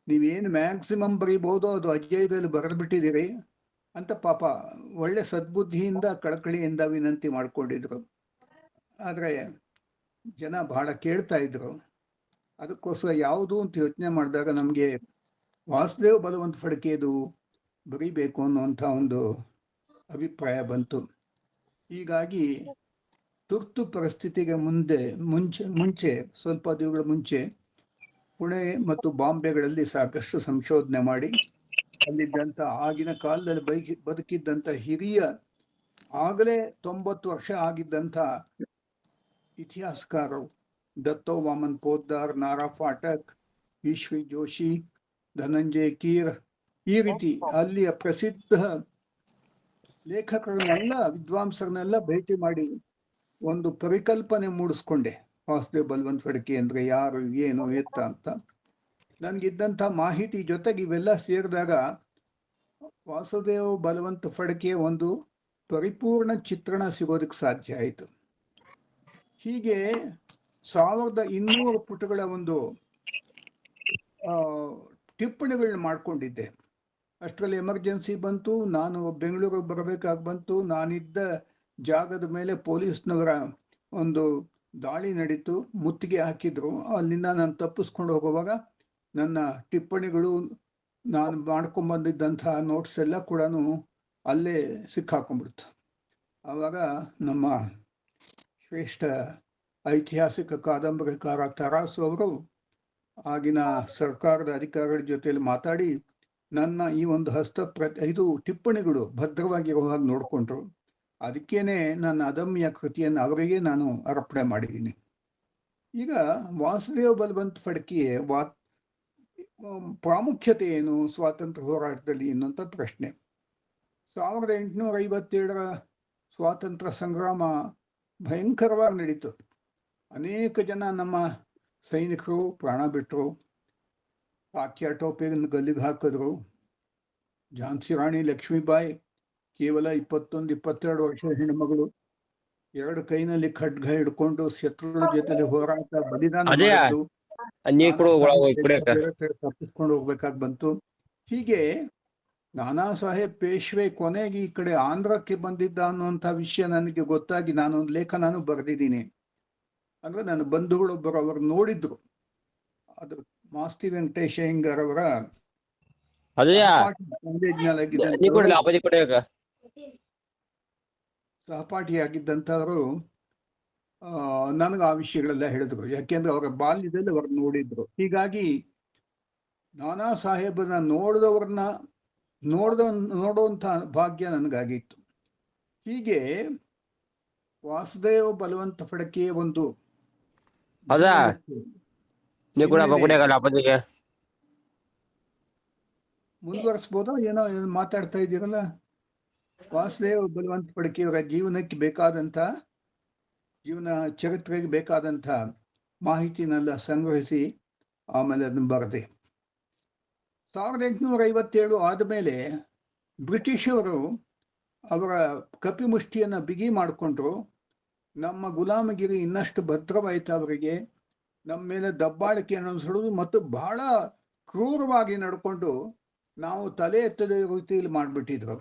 ನೀವೇನು ಮ್ಯಾಕ್ಸಿಮಮ್ ಬರೀಬಹುದು ಅದು ಅಧ್ಯಾಯದಲ್ಲಿ ಬರೆದು ಬಿಟ್ಟಿದ್ದೀರಿ ಅಂತ ಪಾಪ ಒಳ್ಳೆ ಸದ್ಬುದ್ಧಿಯಿಂದ ಕಳಕಳಿಯಿಂದ ವಿನಂತಿ ಮಾಡ್ಕೊಂಡಿದ್ರು. ಆದ್ರೆ ಜನ ಬಹಳ ಕೇಳ್ತಾ ಇದ್ರು. ಅದಕ್ಕೋಸ್ಕರ ಯಾವುದು ಅಂತ ಯೋಚನೆ ಮಾಡಿದಾಗ ನಮ್ಗೆ ವಾಸುದೇವ ಬಲವಂತ ಫಡ್ಕೆದು ಬರೀಬೇಕು ಅನ್ನುವಂಥ ಒಂದು ಅಭಿಪ್ರಾಯ ಬಂತು. ಹೀಗಾಗಿ ತುರ್ತು ಪರಿಸ್ಥಿತಿಗೆ ಮುಂಚೆ ಸ್ವಲ್ಪ ದಿನಗಳ ಮುಂಚೆ ಪುಣೆ ಮತ್ತು ಬಾಂಬೆಗಳಲ್ಲಿ ಸಾಕಷ್ಟು ಸಂಶೋಧನೆ ಮಾಡಿ ಅಲ್ಲಿದ್ದಂಥ ಆಗಿನ ಕಾಲದಲ್ಲಿ ಬದುಕಿದ್ದಂಥ ಹಿರಿಯ, ಆಗಲೇ 90 ವರ್ಷ ಆಗಿದ್ದಂಥ ಇತಿಹಾಸಕಾರರು ದತ್ತೋ ವಾಮನ್ ಪೋದ್ದಾರ್, ನಾರಾ ಫಾಟಕ್, ಈಶ್ವಿ ಜೋಶಿ, ಧನಂಜಯ ಕೀರ್, ಈ ರೀತಿ ಅಲ್ಲಿಯ ಪ್ರಸಿದ್ಧ ಲೇಖಕರನ್ನೆಲ್ಲ, ವಿದ್ವಾಂಸರನ್ನೆಲ್ಲ ಭೇಟಿ ಮಾಡಿ ಒಂದು ಪರಿಕಲ್ಪನೆ ಮೂಡಿಸ್ಕೊಂಡೆ. ವಾಸುದೇವ್ ಬಲವಂತ ಫಡ್ಕೆ ಅಂದ್ರೆ ಯಾರು, ಏನು, ಎತ್ತ ಅಂತ. ನನ್ಗಿದ್ದಂಥ ಮಾಹಿತಿ ಜೊತೆಗೆ ಇವೆಲ್ಲ ಸೇರಿದಾಗ ವಾಸುದೇವ್ ಬಲವಂತ ಫಡ್ಕೆ ಒಂದು ಪರಿಪೂರ್ಣ ಚಿತ್ರಣ ಸಿಗೋದಕ್ಕೆ ಸಾಧ್ಯ ಆಯಿತು. ಹೀಗೆ 1200 ಪುಟಗಳ ಒಂದು ಟಿಪ್ಪಣಿಗಳನ್ನ ಮಾಡ್ಕೊಂಡಿದ್ದೆ. ಅಷ್ಟರಲ್ಲಿ ಎಮರ್ಜೆನ್ಸಿ ಬಂತು, ನಾನು ಬೆಂಗಳೂರಿಗೆ ಬರಬೇಕಾಗಿ ಬಂತು. ನಾನಿದ್ದ ಜಾಗದ ಮೇಲೆ ಪೊಲೀಸ್ನವರ ಒಂದು ದಾಳಿ ನಡೀತು, ಮುತ್ತಿಗೆ ಹಾಕಿದ್ರು. ಅಲ್ಲಿಂದ ನಾನು ತಪ್ಪಿಸ್ಕೊಂಡು ಹೋಗುವಾಗ ನನ್ನ ಟಿಪ್ಪಣಿಗಳು, ನಾನು ಮಾಡ್ಕೊಂಡ್ಬಂದಿದ್ದಂತಹ ನೋಟ್ಸ್ ಎಲ್ಲ ಕೂಡ ಅಲ್ಲೇ ಸಿಕ್ಕಾಕೊಂಡ್ಬಿಡ್ತು. ಆವಾಗ ನಮ್ಮ ಶ್ರೇಷ್ಠ ಐತಿಹಾಸಿಕ ಕಾದಂಬರಿಕಾರ ತರಾಸು ಅವರು ಆಗಿನ ಸರ್ಕಾರದ ಅಧಿಕಾರಿಗಳ ಜೊತೆಯಲ್ಲಿ ಮಾತಾಡಿ ನನ್ನ ಈ ಒಂದು ಇದು ಟಿಪ್ಪಣಿಗಳು ಭದ್ರವಾಗಿರೋ ಹಾಗೆ ನೋಡಿಕೊಂಡ್ರು. ಅದಕ್ಕೇನೆ ನನ್ನ ಅದಮ್ಯ ಕೃತಿಯನ್ನು ಅವರಿಗೆ ನಾನು ಅರ್ಪಣೆ ಮಾಡಿದ್ದೀನಿ. ಈಗ ವಾಸುದೇವ್ ಬಲವಂತ ಫಡ್ಕೆ ಪ್ರಾಮುಖ್ಯತೆ ಏನು ಸ್ವಾತಂತ್ರ್ಯ ಹೋರಾಟದಲ್ಲಿ ಎನ್ನುವಂಥ ಪ್ರಶ್ನೆ. 1857 ಸ್ವಾತಂತ್ರ್ಯ ಸಂಗ್ರಾಮ ಭಯಂಕರವಾಗಿ ನಡೀತು. ಅನೇಕ ಜನ ನಮ್ಮ ಸೈನಿಕರು ಪ್ರಾಣ ಬಿಟ್ಟರು, ತಾಕ್ಯ ಟೋಪಿಯನ್ನು ಗಲ್ಲಿಗೆ ಹಾಕಿದ್ರು. ಝಾನ್ಸಿ ರಾಣಿ ಲಕ್ಷ್ಮೀಬಾಯಿ ಕೇವಲ 21-22 ವರ್ಷದ ಹೆಣ್ಣುಮಗಳು, 2 ಕೈನಲ್ಲಿ ಖಡ್ಗ ಹಿಡ್ಕೊಂಡು ಶತ್ರುಗಳ ಜೊತೆಲಿ ಹೋರಾಟ ಬಲಿದಾನ ಮಾಡಿದ್ಲು. ತಪ್ಪಿಸ್ಕೊಂಡು ಹೋಗ್ಬೇಕಾಗಿ ಬಂತು. ಹೀಗೆ ನಾನಾ ಸಾಹೇಬ್ ಪೇಶ್ವೆ ಕೊನೆಗೆ ಈ ಕಡೆ ಆಂಧ್ರಕ್ಕೆ ಬಂದಿದ್ದ ಅನ್ನುವಂಥ ವಿಷಯ ನನಗೆ ಗೊತ್ತಾಗಿ ನಾನೊಂದು ಲೇಖನೂ ಬರೆದಿದ್ದೀನಿ. ಅಂದ್ರೆ ನನ್ನ ಬಂಧುಗಳೊಬ್ಬರು ಅವರು ನೋಡಿದ್ರು. ಅದು ಮಾಸ್ತಿ ವೆಂಕಟೇಶ ಅಯ್ಯಂಗಾರ್ ಅವರ ಸಹಪಾಠಿಯಾಗಿದ್ದಂಥವರು ನನಗೆ ಆ ವಿಷಯಗಳೆಲ್ಲ ಹೇಳಿದ್ರು. ಯಾಕೆಂದ್ರೆ ಅವರ ಬಾಲ್ಯದಲ್ಲಿ ಅವ್ರು ನೋಡಿದ್ರು. ಹೀಗಾಗಿ ನಾನಾ ಸಾಹೇಬರನ್ನ ನೋಡುವಂಥ ಭಾಗ್ಯ ನನಗಾಗಿತ್ತು. ಹೀಗೆ ವಾಸುದೇವ್ ಬಲವಂತ ಫಡ್ಕೆ ಒಂದು ಮುಂದುವರಿಸ್ಬೋದಾ? ಏನೋ ಮಾತಾಡ್ತಾ ಇದ್ದೀರಲ್ಲ. ವಾಸುದೇವ್ ಬಲವಂತ ಫಡ್ಕೆ ಅವರ ಜೀವನಕ್ಕೆ ಬೇಕಾದಂಥ, ಜೀವನ ಚರಿತ್ರೆಗೆ ಬೇಕಾದಂಥ ಮಾಹಿತಿನೆಲ್ಲ ಸಂಗ್ರಹಿಸಿ ಆಮೇಲೆ ಅದನ್ನು ಬರೆದೆ. 1857 ಆದಮೇಲೆ ಬ್ರಿಟಿಷರು ಅವರ ಕಪಿಮುಷ್ಟಿಯನ್ನು ಬಿಗಿ ಮಾಡಿಕೊಂಡ್ರು. ನಮ್ಮ ಗುಲಾಮಗಿರಿ ಇನ್ನಷ್ಟು ಭದ್ರವಾಯಿತು. ಅವರಿಗೆ ನಮ್ಮ ಮೇಲೆ ದಬ್ಬಾಳಿಕೆಯನ್ನು ಸುಡುವುದು ಮತ್ತು ಬಹಳ ಕ್ರೂರವಾಗಿ ನಡ್ಕೊಂಡು ನಾವು ತಲೆ ಎತ್ತದ ರೀತಿಯಲ್ಲಿ ಮಾಡಿಬಿಟ್ಟಿದ್ರು.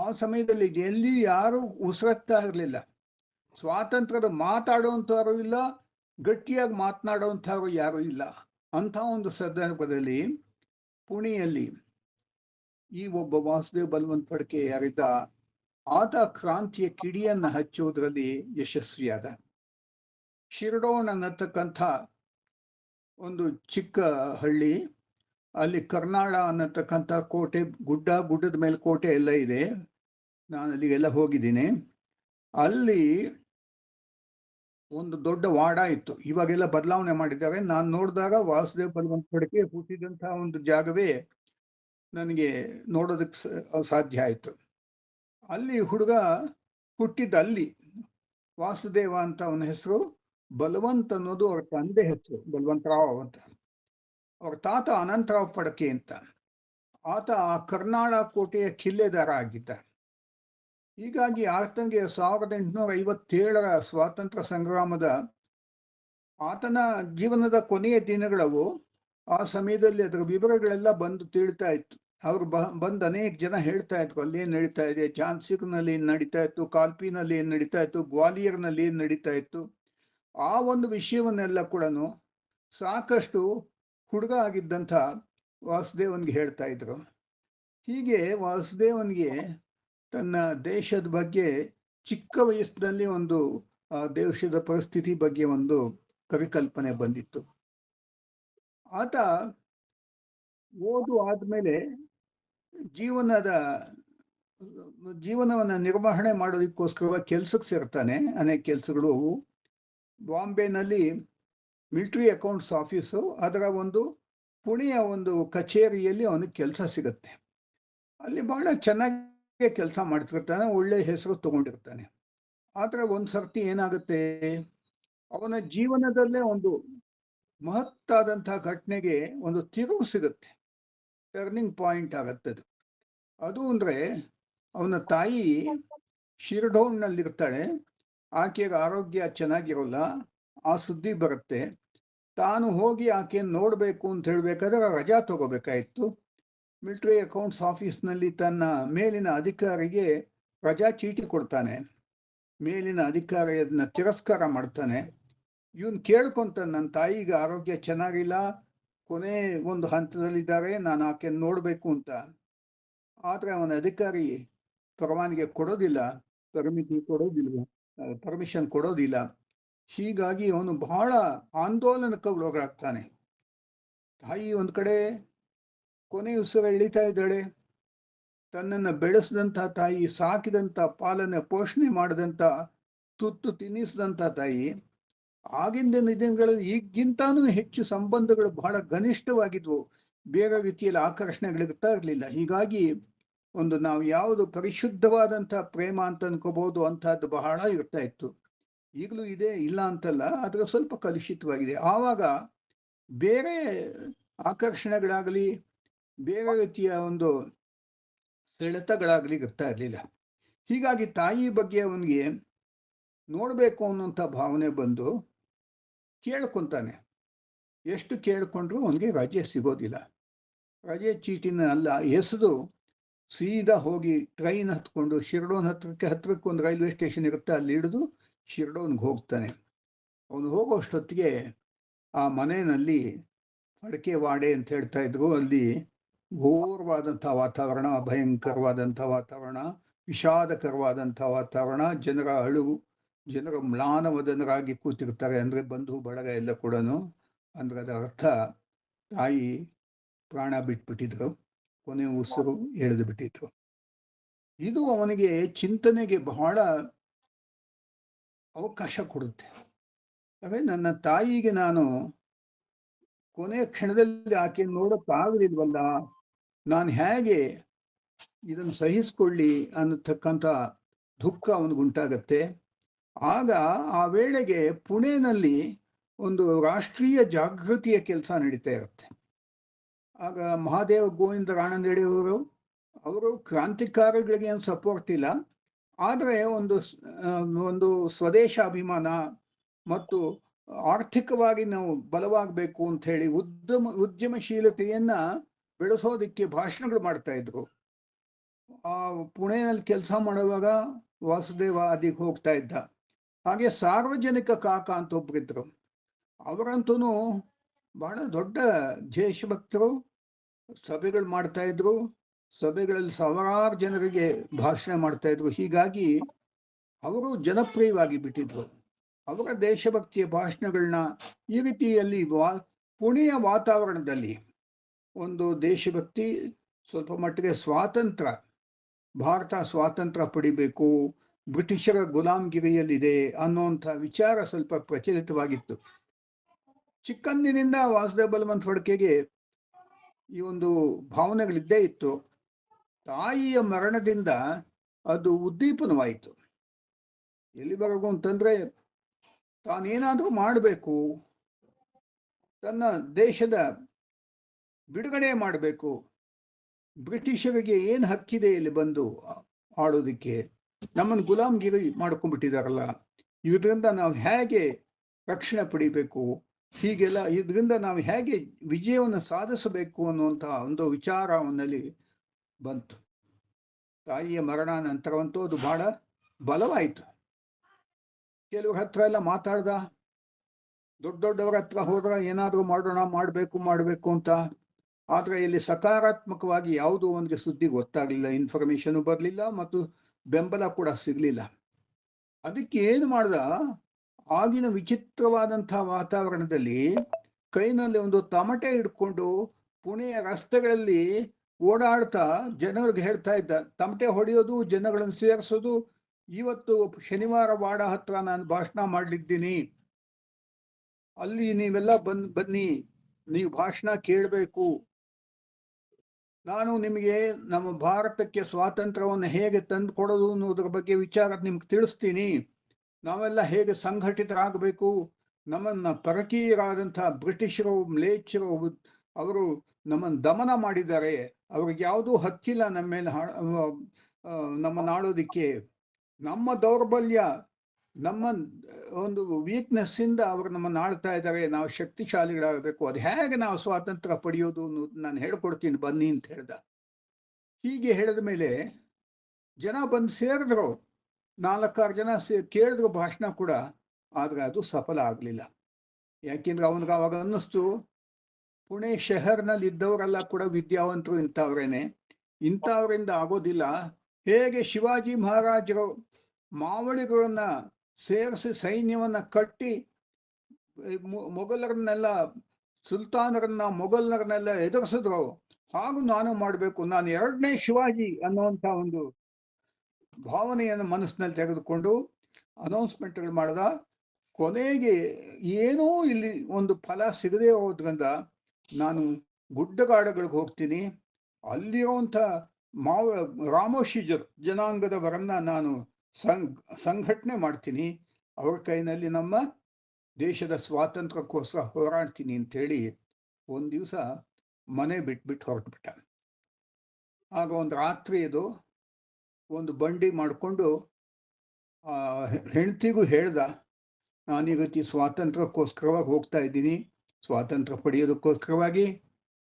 ಆ ಸಮಯದಲ್ಲಿ ಎಲ್ಲಿ ಯಾರು ಉಸಿರಾಡ್ತಾ ಇರಲಿಲ್ಲ. ಸ್ವಾತಂತ್ರ್ಯದ ಮಾತಾಡುವಂಥವ್ರು ಇಲ್ಲ, ಗಟ್ಟಿಯಾಗಿ ಮಾತನಾಡುವಂಥವ್ರು ಯಾರು ಇಲ್ಲ. ಅಂಥ ಒಂದು ಸಂದರ್ಭದಲ್ಲಿ ಪುಣೆಯಲ್ಲಿ ಈ ಒಬ್ಬ ವಾಸುದೇವ್ ಬಲವಂತ ಫಡ್ಕೆ ಯಾರಿದ್ದ, ಆತ ಕ್ರಾಂತಿಯ ಕಿಡಿಯನ್ನು ಹಚ್ಚುವುದರಲ್ಲಿ ಯಶಸ್ವಿಯಾದ. ಶಿರಡೋನ್ ಅನ್ನತಕ್ಕಂಥ ಒಂದು ಚಿಕ್ಕ ಹಳ್ಳಿ, ಅಲ್ಲಿ ಕರ್ನಾಳ ಅನ್ನತಕ್ಕಂಥ ಕೋಟೆ, ಗುಡ್ಡದ ಮೇಲೆ ಕೋಟೆ ಎಲ್ಲ ಇದೆ. ನಾನು ಅಲ್ಲಿಗೆಲ್ಲ ಹೋಗಿದ್ದೀನಿ. ಅಲ್ಲಿ ಒಂದು ದೊಡ್ಡ ವಾಡ ಇತ್ತು. ಇವಾಗೆಲ್ಲ ಬದಲಾವಣೆ ಮಾಡಿದ್ದಾರೆ. ನಾನು ನೋಡಿದಾಗ ವಾಸುದೇವ್ ಬಲವಂತ ಫಡ್ಕೆ ಹುಟ್ಟಿದಂತಹ ಒಂದು ಜಾಗವೇ ನನಗೆ ನೋಡೋದಕ್ಕೆ ಸಾಧ್ಯ ಆಯಿತು. ಅಲ್ಲಿ ಹುಡುಗ ಹುಟ್ಟಿದ್ದ. ಅಲ್ಲಿ ವಾಸುದೇವ ಅಂತ ಅವನ ಹೆಸರು, ಬಲವಂತ್ ಅನ್ನೋದು ಅವ್ರ ತಂದೆ ಹೆಸರು, ಬಲವಂತರಾವ್ ಅಂತ. ಅವ್ರ ತಾತ ಅನಂತರಾವ್ ಫಡ್ಕೆ ಅಂತ. ಆತ ಆ ಕರ್ನಾಳ ಕೋಟೆಯ ಕಿಲ್ಲೆದಾರ ಆಗಿದ್ದ. ಹೀಗಾಗಿ ಆತನಿಗೆ 1857 ಸ್ವಾತಂತ್ರ್ಯ ಸಂಗ್ರಾಮದ ಆತನ ಜೀವನದ ಕೊನೆಯ ದಿನಗಳವು ಆ ಸಮಯದಲ್ಲಿ ಅದರ ವಿವರಗಳೆಲ್ಲ ಬಂದು ತಿಳಿತಾ ಇತ್ತು. ಅವ್ರು ಬಂದು ಅನೇಕ ಜನ ಹೇಳ್ತಾ ಇದ್ರು ಅಲ್ಲೇನ್ ನಡೀತಾ ಇದೆ, ಝಾನ್ಸಿನಲ್ಲಿ ಏನ್ ನಡೀತಾ ಇತ್ತು, ಕಾಲ್ಪಿನಲ್ಲಿ ಏನ್ ನಡೀತಾ ಇತ್ತು, ಗ್ವಾಲಿಯರ್ನಲ್ಲಿ ಏನ್ ನಡೀತಾ ಇತ್ತು. ಆ ಒಂದು ವಿಷಯವನ್ನೆಲ್ಲ ಕೂಡ ಸಾಕಷ್ಟು ಹುಡುಗ ಆಗಿದ್ದಂಥ ವಾಸುದೇವನ್ಗೆ ಹೇಳ್ತಾ ಇದ್ರು. ಹೀಗೆ ವಾಸುದೇವನ್ಗೆ ತನ್ನ ದೇಶದ ಬಗ್ಗೆ ಚಿಕ್ಕ ವಯಸ್ಸಿನಲ್ಲಿ ಒಂದು ದೇಶದ ಪರಿಸ್ಥಿತಿ ಬಗ್ಗೆ ಒಂದು ಪರಿಕಲ್ಪನೆ ಬಂದಿತ್ತು. ಆತ ಓದು ಆದ್ಮೇಲೆ ಜೀವನವನ್ನ ನಿರ್ವಹಣೆ ಮಾಡೋದಕ್ಕೋಸ್ಕರವಾಗಿ ಕೆಲ್ಸಕ್ಕೆ ಸೇರ್ತಾನೆ. ಅನೇಕ ಕೆಲಸಗಳು ಬಾಂಬೆನಲ್ಲಿ ಮಿಲಿಟರಿ ಅಕೌಂಟ್ಸ್ ಆಫೀಸು, ಅದರ ಒಂದು ಪುಣೆಯ ಒಂದು ಕಚೇರಿಯಲ್ಲಿ ಅವನಿಗೆ ಕೆಲಸ ಸಿಗುತ್ತೆ. ಅಲ್ಲಿ ಬಹಳ ಚೆನ್ನಾಗಿ ಕೆಲಸ ಮಾಡ್ತಿರ್ತಾನೆ, ಒಳ್ಳೆ ಹೆಸರು ತಗೊಂಡಿರ್ತಾನೆ. ಆದ್ರೆ ಒಂದ್ ಸರ್ತಿ ಏನಾಗುತ್ತೆ, ಅವನ ಜೀವನದಲ್ಲೇ ಒಂದು ಮಹತ್ತಾದಂತಹ ಘಟನೆಗೆ ಒಂದು ತಿರುವು ಸಿಗುತ್ತೆ, ಟರ್ನಿಂಗ್ ಪಾಯಿಂಟ್ ಆಗತ್ತೆ ಅದು. ಅದು ಅಂದ್ರೆ ಅವನ ತಾಯಿ ಶಿರಡೋನ್ನಲ್ಲಿರ್ತಾಳೆ, ಆಕೆಗೆ ಆರೋಗ್ಯ ಚೆನ್ನಾಗಿರೋಲ್ಲ. ಆ ಸುದ್ದಿ ಬರುತ್ತೆ. ತಾನು ಹೋಗಿ ಆಕೆಯನ್ನು ನೋಡ್ಬೇಕು ಅಂತ ಹೇಳ್ಬೇಕಾದ್ರೆ ರಜಾ ತಗೋಬೇಕಾಯ್ತು. ಮಿಲಿಟರಿ ಅಕೌಂಟ್ಸ್ ಆಫೀಸ್ನಲ್ಲಿ ತನ್ನ ಮೇಲಿನ ಅಧಿಕಾರಿಗೆ ರಜಾ ಚೀಟಿ ಕೊಡ್ತಾನೆ. ಮೇಲಿನ ಅಧಿಕಾರಿ ಅದನ್ನ ತಿರಸ್ಕಾರ ಮಾಡ್ತಾನೆ. ಇವನ್ ಕೇಳ್ಕೊಂತಾನೆ, ನನ್ನ ತಾಯಿಗೆ ಆರೋಗ್ಯ ಚೆನ್ನಾಗಿಲ್ಲ, ಕೊನೆ ಒಂದು ಹಂತದಲ್ಲಿದ್ದಾರೆ, ನಾನು ಆಕೆಯನ್ನು ನೋಡ್ಬೇಕು ಅಂತ. ಆದ್ರೆ ಅವನ ಅಧಿಕಾರಿ ಪರವಾನಗಿ ಕೊಡೋದಿಲ್ಲ, ಪರ್ಮಿಷನ್ ಕೊಡೋದಿಲ್ಲ. ಹೀಗಾಗಿ ಅವನು ಬಹಳ ಆಂದೋಲನಕ್ಕೆ ಒಳಗಾಗ್ತಾನೆ. ತಾಯಿ ಒಂದ್ ಕಡೆ ಕೊನೆ ಉತ್ಸವ ಎಳಿತಾ ಇದ್ದಾಳೆ. ತನ್ನನ್ನು ಬೆಳೆಸಿದಂಥ ತಾಯಿ, ಸಾಕಿದಂಥ, ಪಾಲನೆ ಪೋಷಣೆ ಮಾಡಿದಂಥ, ತುತ್ತು ತಿನ್ನಿಸಿದಂಥ ತಾಯಿ, ಆಗಿನ ದಿನಗಳಲ್ಲಿ ಈಗಿಂತಾನು ಹೆಚ್ಚು ಸಂಬಂಧಗಳು ಬಹಳ ಘನಿಷ್ಠವಾಗಿದ್ವು. ಬೇರೆ ರೀತಿಯಲ್ಲಿ ಆಕರ್ಷಣೆಗಳಿರ್ತಾ ಇರಲಿಲ್ಲ. ಹೀಗಾಗಿ ಒಂದು ನಾವು ಯಾವುದು ಪರಿಶುದ್ಧವಾದಂಥ ಪ್ರೇಮ ಅಂತ ಅನ್ಕೋಬಹುದು ಅಂತಹದ್ದು ಬಹಳ ಇರ್ತಾ ಇತ್ತು. ಈಗಲೂ ಇದೆ, ಇಲ್ಲ ಅಂತಲ್ಲ, ಆದ್ರೆ ಸ್ವಲ್ಪ ಕಲುಷಿತವಾಗಿದೆ. ಆವಾಗ ಬೇರೆ ಆಕರ್ಷಣೆಗಳಾಗಲಿ, ಬೇರೆ ರೀತಿಯ ಒಂದು ಸೆಳೆತಗಳಾಗಲಿ ಇರ್ತಾ ಇರಲಿಲ್ಲ. ಹೀಗಾಗಿ ತಾಯಿ ಬಗ್ಗೆ ಅವನಿಗೆ ನೋಡ್ಬೇಕು ಅನ್ನುವಂಥ ಭಾವನೆ ಬಂದು ಕೇಳ್ಕೊಂತಾನೆ. ಎಷ್ಟು ಕೇಳ್ಕೊಂಡ್ರು ಅವನಿಗೆ ರಜೆ ಸಿಗೋದಿಲ್ಲ. ರಜೆ ಚೀಟಿನ ಅಲ್ಲ ಎಸೆದು ಸೀದಾ ಹೋಗಿ ಟ್ರೈನ್ ಹತ್ಕೊಂಡು ಶಿರಡೋನ್ ಹತ್ರಕ್ಕೆ ಒಂದು ರೈಲ್ವೆ ಸ್ಟೇಷನ್ ಇರುತ್ತೆ, ಅಲ್ಲಿ ಹಿಡಿದು ಶಿರಡೋನ್ಗೆ ಹೋಗ್ತಾನೆ. ಅವನು ಹೋಗೋಷ್ಟೊತ್ತಿಗೆ ಆ ಮನೆಯಲ್ಲಿ ಅಡಕೆ ವಾಡೆ ಅಂತ ಹೇಳ್ತಾ ಇದ್ರು, ಅಲ್ಲಿ ಘೋರವಾದಂಥ ವಾತಾವರಣ, ಭಯಂಕರವಾದಂಥ ವಾತಾವರಣ, ವಿಷಾದಕರವಾದಂಥ ವಾತಾವರಣ, ಜನರ ಅಳುವು, ಜನರ ಮ್ಲಾನವದನರಾಗಿ ಕೂತಿರ್ತಾರೆ. ಅಂದ್ರೆ ಬಂಧು ಬಳಗ ಎಲ್ಲ ಕೂಡ. ಅಂದ್ರೆ ಅದರ ಅರ್ಥ ತಾಯಿ ಪ್ರಾಣ ಬಿಟ್ಬಿಟ್ಟಿದ್ರು, ಕೊನೆ ಉಸಿರು ಎಳೆದು ಬಿಟ್ಟಿದ್ರು. ಇದು ಅವನಿಗೆ ಚಿಂತನೆಗೆ ಬಹಳ ಅವಕಾಶ ಕೊಡುತ್ತೆ. ಹಾಗೆ ನನ್ನ ತಾಯಿಗೆ ನಾನು ಕೊನೆ ಕ್ಷಣದಲ್ಲಿ ಆಕೆ ನೋಡಕ್ಕಾಗಲಿಲ್ವಲ್ಲ, ನಾನು ಹೇಗೆ ಇದನ್ನು ಸಹಿಸ್ಕೊಳ್ಳಿ ಅನ್ನತಕ್ಕಂಥ ದುಃಖ ಅವನಿಗುಂಟಾಗತ್ತೆ. ಆಗ ಆ ವೇಳೆಗೆ ಪುಣೆನಲ್ಲಿ ಒಂದು ರಾಷ್ಟ್ರೀಯ ಜಾಗೃತಿಯ ಕೆಲಸ ನಡೀತಾ ಇರುತ್ತೆ. ಆಗ ಮಹಾದೇವ ಗೋವಿಂದ ರಾಣನಡೆಯವರು, ಅವರು ಕ್ರಾಂತಿಕಾರಿಗಳಿಗೆ ಏನು ಸಪೋರ್ಟ್ ಇಲ್ಲ, ಆದರೆ ಒಂದು ಸ್ವದೇಶಾಭಿಮಾನ ಮತ್ತು ಆರ್ಥಿಕವಾಗಿ ನಾವು ಬಲವಾಗಬೇಕು ಅಂತ ಹೇಳಿ ಉದ್ಯಮಶೀಲತೆಯನ್ನ ಬೆಳೆಸೋದಕ್ಕೆ ಭಾಷಣಗಳು ಮಾಡ್ತಾ ಇದ್ರು. ಆ ಪುಣೆಯಲ್ಲಿ ಕೆಲಸ ಮಾಡುವಾಗ ವಾಸುದೇವ ಅದಿಗೆ ಹೋಗ್ತಾ ಇದ್ದ. ಹಾಗೆ ಸಾರ್ವಜನಿಕ ಕಾಕ ಅಂತ ಒಬ್ಬರಿದ್ರು. ಅವರಂತೂ ಬಹಳ ದೊಡ್ಡ ದೇಶಭಕ್ತರು. ಸಭೆಗಳು ಮಾಡ್ತಾ ಇದ್ರು, ಸಭೆಗಳಲ್ಲಿ ಸಾವಿರಾರು ಜನರಿಗೆ ಭಾಷಣ ಮಾಡ್ತಾ ಇದ್ರು. ಹೀಗಾಗಿ ಅವರು ಜನಪ್ರಿಯವಾಗಿ ಬಿಟ್ಟಿದ್ರು. ಅವರ ದೇಶಭಕ್ತಿಯ ಭಾಷಣಗಳನ್ನ ಈ ರೀತಿಯಲ್ಲಿ ಪುಣೆಯ ವಾತಾವರಣದಲ್ಲಿ ಒಂದು ದೇಶಭಕ್ತಿ, ಸ್ವಲ್ಪ ಮಟ್ಟಿಗೆ ಸ್ವಾತಂತ್ರ್ಯ, ಭಾರತ ಸ್ವಾತಂತ್ರ್ಯ ಪಡಿಬೇಕು, ಬ್ರಿಟಿಷರ ಗುಲಾಮಗಿರಿಯಲ್ಲಿದೆ ಅನ್ನುವಂಥ ವಿಚಾರ ಸ್ವಲ್ಪ ಪ್ರಚಲಿತವಾಗಿತ್ತು. ಚಿಕ್ಕಂದಿನಿಂದ ವಾಸುದೇವ ಬಲವಂತ ಫಡ್ಕೆಗೆ ಈ ಒಂದು ಭಾವನೆಗಳಿದ್ದೇ ಇತ್ತು. ತಾಯಿಯ ಮರಣದಿಂದ ಅದು ಉದ್ದೀಪನವಾಯಿತು. ಎಲ್ಲಿವರೆಗೂ ಅಂತಂದ್ರೆ, ತಾನೇನಾದ್ರೂ ಮಾಡಬೇಕು, ತನ್ನ ದೇಶದ ಬಿಡುಗಡೆ ಮಾಡಬೇಕು, ಬ್ರಿಟಿಷರಿಗೆ ಏನು ಹಕ್ಕಿದೆ ಇಲ್ಲಿ ಬಂದು ಆಡೋದಿಕ್ಕೆ, ನಮ್ಮನ್ನು ಗುಲಾಮ್ಗಿರಿ ಮಾಡ್ಕೊಂಡ್ಬಿಟ್ಟಿದಾರಲ್ಲ, ಇದರಿಂದ ನಾವು ಹೇಗೆ ರಕ್ಷಣೆ ಪಡಿಬೇಕು ಹೀಗೆಲ್ಲ ಇದರಿಂದ ನಾವು ಹೇಗೆ ವಿಜಯವನ್ನು ಸಾಧಿಸಬೇಕು ಅನ್ನುವಂತಹ ಒಂದು ವಿಚಾರ ಅವನಲ್ಲಿ ಬಂತು. ತಾಯಿಯ ಮರಣ ನಂತರವಂತೂ ಅದು ಬಹಳ ಬಲವಾಯಿತು. ಕೆಲವ್ರ ಹತ್ರ ಎಲ್ಲ ಮಾತಾಡ್ದ, ದೊಡ್ಡ ದೊಡ್ಡವರ ಹತ್ರ ಹೋದ್ರ ಏನಾದ್ರೂ ಮಾಡೋಣ, ಮಾಡಬೇಕು ಅಂತ. ಆದ್ರೆ ಇಲ್ಲಿ ಸಕಾರಾತ್ಮಕವಾಗಿ ಯಾವುದೋ ಒಂದು ಸುದ್ದಿ ಗೊತ್ತಾಗ್ಲಿಲ್ಲ, ಇನ್ಫಾರ್ಮೇಶನ್ ಬರಲಿಲ್ಲ ಮತ್ತು ಬೆಂಬಲ ಕೂಡ ಸಿಗ್ಲಿಲ್ಲ. ಅದಕ್ಕೆ ಏನು ಮಾಡ್ದ, ಆಗಿನ ವಿಚಿತ್ರವಾದಂತಹ ವಾತಾವರಣದಲ್ಲಿ ಕೈನಲ್ಲಿ ಒಂದು ತಮಟೆ ಹಿಡ್ಕೊಂಡು ಪುಣೆಯ ರಸ್ತೆಗಳಲ್ಲಿ ಓಡಾಡ್ತಾ ಜನರಿಗೆ ಹೇಳ್ತಾ ಇದ್ದ, ತಮಟೆ ಹೊಡೆಯೋದು, ಜನಗಳನ್ನು ಸೇರಿಸೋದು, ಇವತ್ತು ಶನಿವಾರ ವಾಡ ಹತ್ರ ನಾನು ಭಾಷಣ ಮಾಡ್ಲಿದ್ದೀನಿ, ಅಲ್ಲಿ ನೀವೆಲ್ಲ ಬನ್ನಿ, ನೀವು ಭಾಷಣ ಕೇಳಬೇಕು, ನಾನು ನಿಮಗೆ ನಮ್ಮ ಭಾರತಕ್ಕೆ ಸ್ವಾತಂತ್ರ್ಯವನ್ನು ಹೇಗೆ ತಂದು ಕೊಡೋದು ಅನ್ನೋದ್ರ ಬಗ್ಗೆ ವಿಚಾರ ನಿಮ್ಗೆ ತಿಳಿಸ್ತೀನಿ, ನಾವೆಲ್ಲ ಹೇಗೆ ಸಂಘಟಿತರಾಗಬೇಕು, ನಮ್ಮನ್ನ ಪರಕೀಯರಾದಂತಹ ಬ್ರಿಟಿಷರು, ಮ್ಲೇಚ್ಛರು ಅವರು ನಮ್ಮನ್ನು ದಮನ ಮಾಡಿದ್ದಾರೆ, ಅವ್ರಿಗೆ ಯಾವುದೂ ಹಕ್ಕಿಲ್ಲ ನಮ್ಮ ಮೇಲೆ ನಮ್ಮನ್ನು ಆಳೋದಿಕ್ಕೆ, ನಮ್ಮ ದೌರ್ಬಲ್ಯ, ನಮ್ಮ ಒಂದು ವೀಕ್ನೆಸ್ ಇಂದ ಅವರು ನಮ್ಮನ್ನು ಆಳ್ತಾ ಇದ್ದಾರೆ, ನಾವು ಶಕ್ತಿಶಾಲಿಗಳಾಗಬೇಕು, ಅದು ಹೇಗೆ ನಾವು ಸ್ವಾತಂತ್ರ್ಯ ಪಡೆಯೋದು ಅನ್ನೋದು ನಾನು ಹೇಳ್ಕೊಡ್ತೀನಿ ಬನ್ನಿ ಅಂತ ಹೇಳ್ದ. ಹೀಗೆ ಹೇಳಿದ ಮೇಲೆ ಜನ ಬಂದು ಸೇರಿದ್ರು, 4-6 ಜನ ಕೇಳಿದ್ರು ಭಾಷಣ ಕೂಡ. ಆದ್ರೆ ಅದು ಸಫಲ ಆಗ್ಲಿಲ್ಲ. ಯಾಕೆಂದ್ರೆ ಅವನಿಗೆ ಅವಾಗ ಅನ್ನಿಸ್ತು, ಪುಣೆ ಶಹರ್ನಲ್ಲಿ ಇದ್ದವರೆಲ್ಲ ಕೂಡ ವಿದ್ಯಾವಂತರು ಇಂಥವ್ರೇನೆ, ಇಂಥವ್ರಿಂದ ಆಗೋದಿಲ್ಲ. ಹೇಗೆ ಶಿವಾಜಿ ಮಹಾರಾಜರು ಮಾವಳಿಗಳನ್ನ ಸೇರಿಸಿ ಸೈನ್ಯವನ್ನ ಕಟ್ಟಿ ಮೊಘಲರನ್ನೆಲ್ಲ, ಸುಲ್ತಾನರನ್ನ, ಮೊಘಲರನ್ನೆಲ್ಲ ಎದುರಿಸಿದ್ರು, ಹಾಗೂ ನಾನು ಮಾಡಬೇಕು, ನಾನು 2ನೇ ಶಿವಾಜಿ ಅನ್ನುವಂಥ ಒಂದು ಭಾವನೆಯನ್ನು ಮನಸ್ಸಿನಲ್ಲಿ ತೆಗೆದುಕೊಂಡು ಅನೌನ್ಸ್ಮೆಂಟ್ಗಳು ಮಾಡ್ದ. ಕೊನೆಗೆ ಏನೋ ಇಲ್ಲಿ ಒಂದು ಫಲ ಸಿಗದೆ ಹೋದ್ರಿಂದ ನಾನು ಗುಡ್ಡಗಾಡುಗಳಿಗೆ ಹೋಗ್ತೀನಿ, ಅಲ್ಲಿರುವಂಥ ರಾಮೋಶಿಜರು ಜನಾಂಗದವರನ್ನ ನಾನು ಸಂಘಟನೆ ಮಾಡ್ತೀನಿ, ಅವ್ರ ಕೈನಲ್ಲಿ ನಮ್ಮ ದೇಶದ ಸ್ವಾತಂತ್ರ್ಯಕ್ಕೋಸ್ಕರ ಹೋರಾಡ್ತೀನಿ ಅಂತೇಳಿ ಒಂದು ದಿವಸ ಮನೆ ಬಿಟ್ಬಿಟ್ಟು ಹೊರಟ್ಬಿಟ್ಟ. ಆಗ ಒಂದು ರಾತ್ರಿ ಇದು ಒಂದು ಬಂಡಿ ಮಾಡಿಕೊಂಡು ಹೆಂಡತಿಗೂ ಹೇಳ್ದ, ನಾನೀಗತಿ ಸ್ವಾತಂತ್ರ್ಯಕ್ಕೋಸ್ಕರವಾಗಿ ಹೋಗ್ತಾ ಇದ್ದೀನಿ, ಸ್ವಾತಂತ್ರ್ಯ ಪಡೆಯೋದಕ್ಕೋಸ್ಕರವಾಗಿ,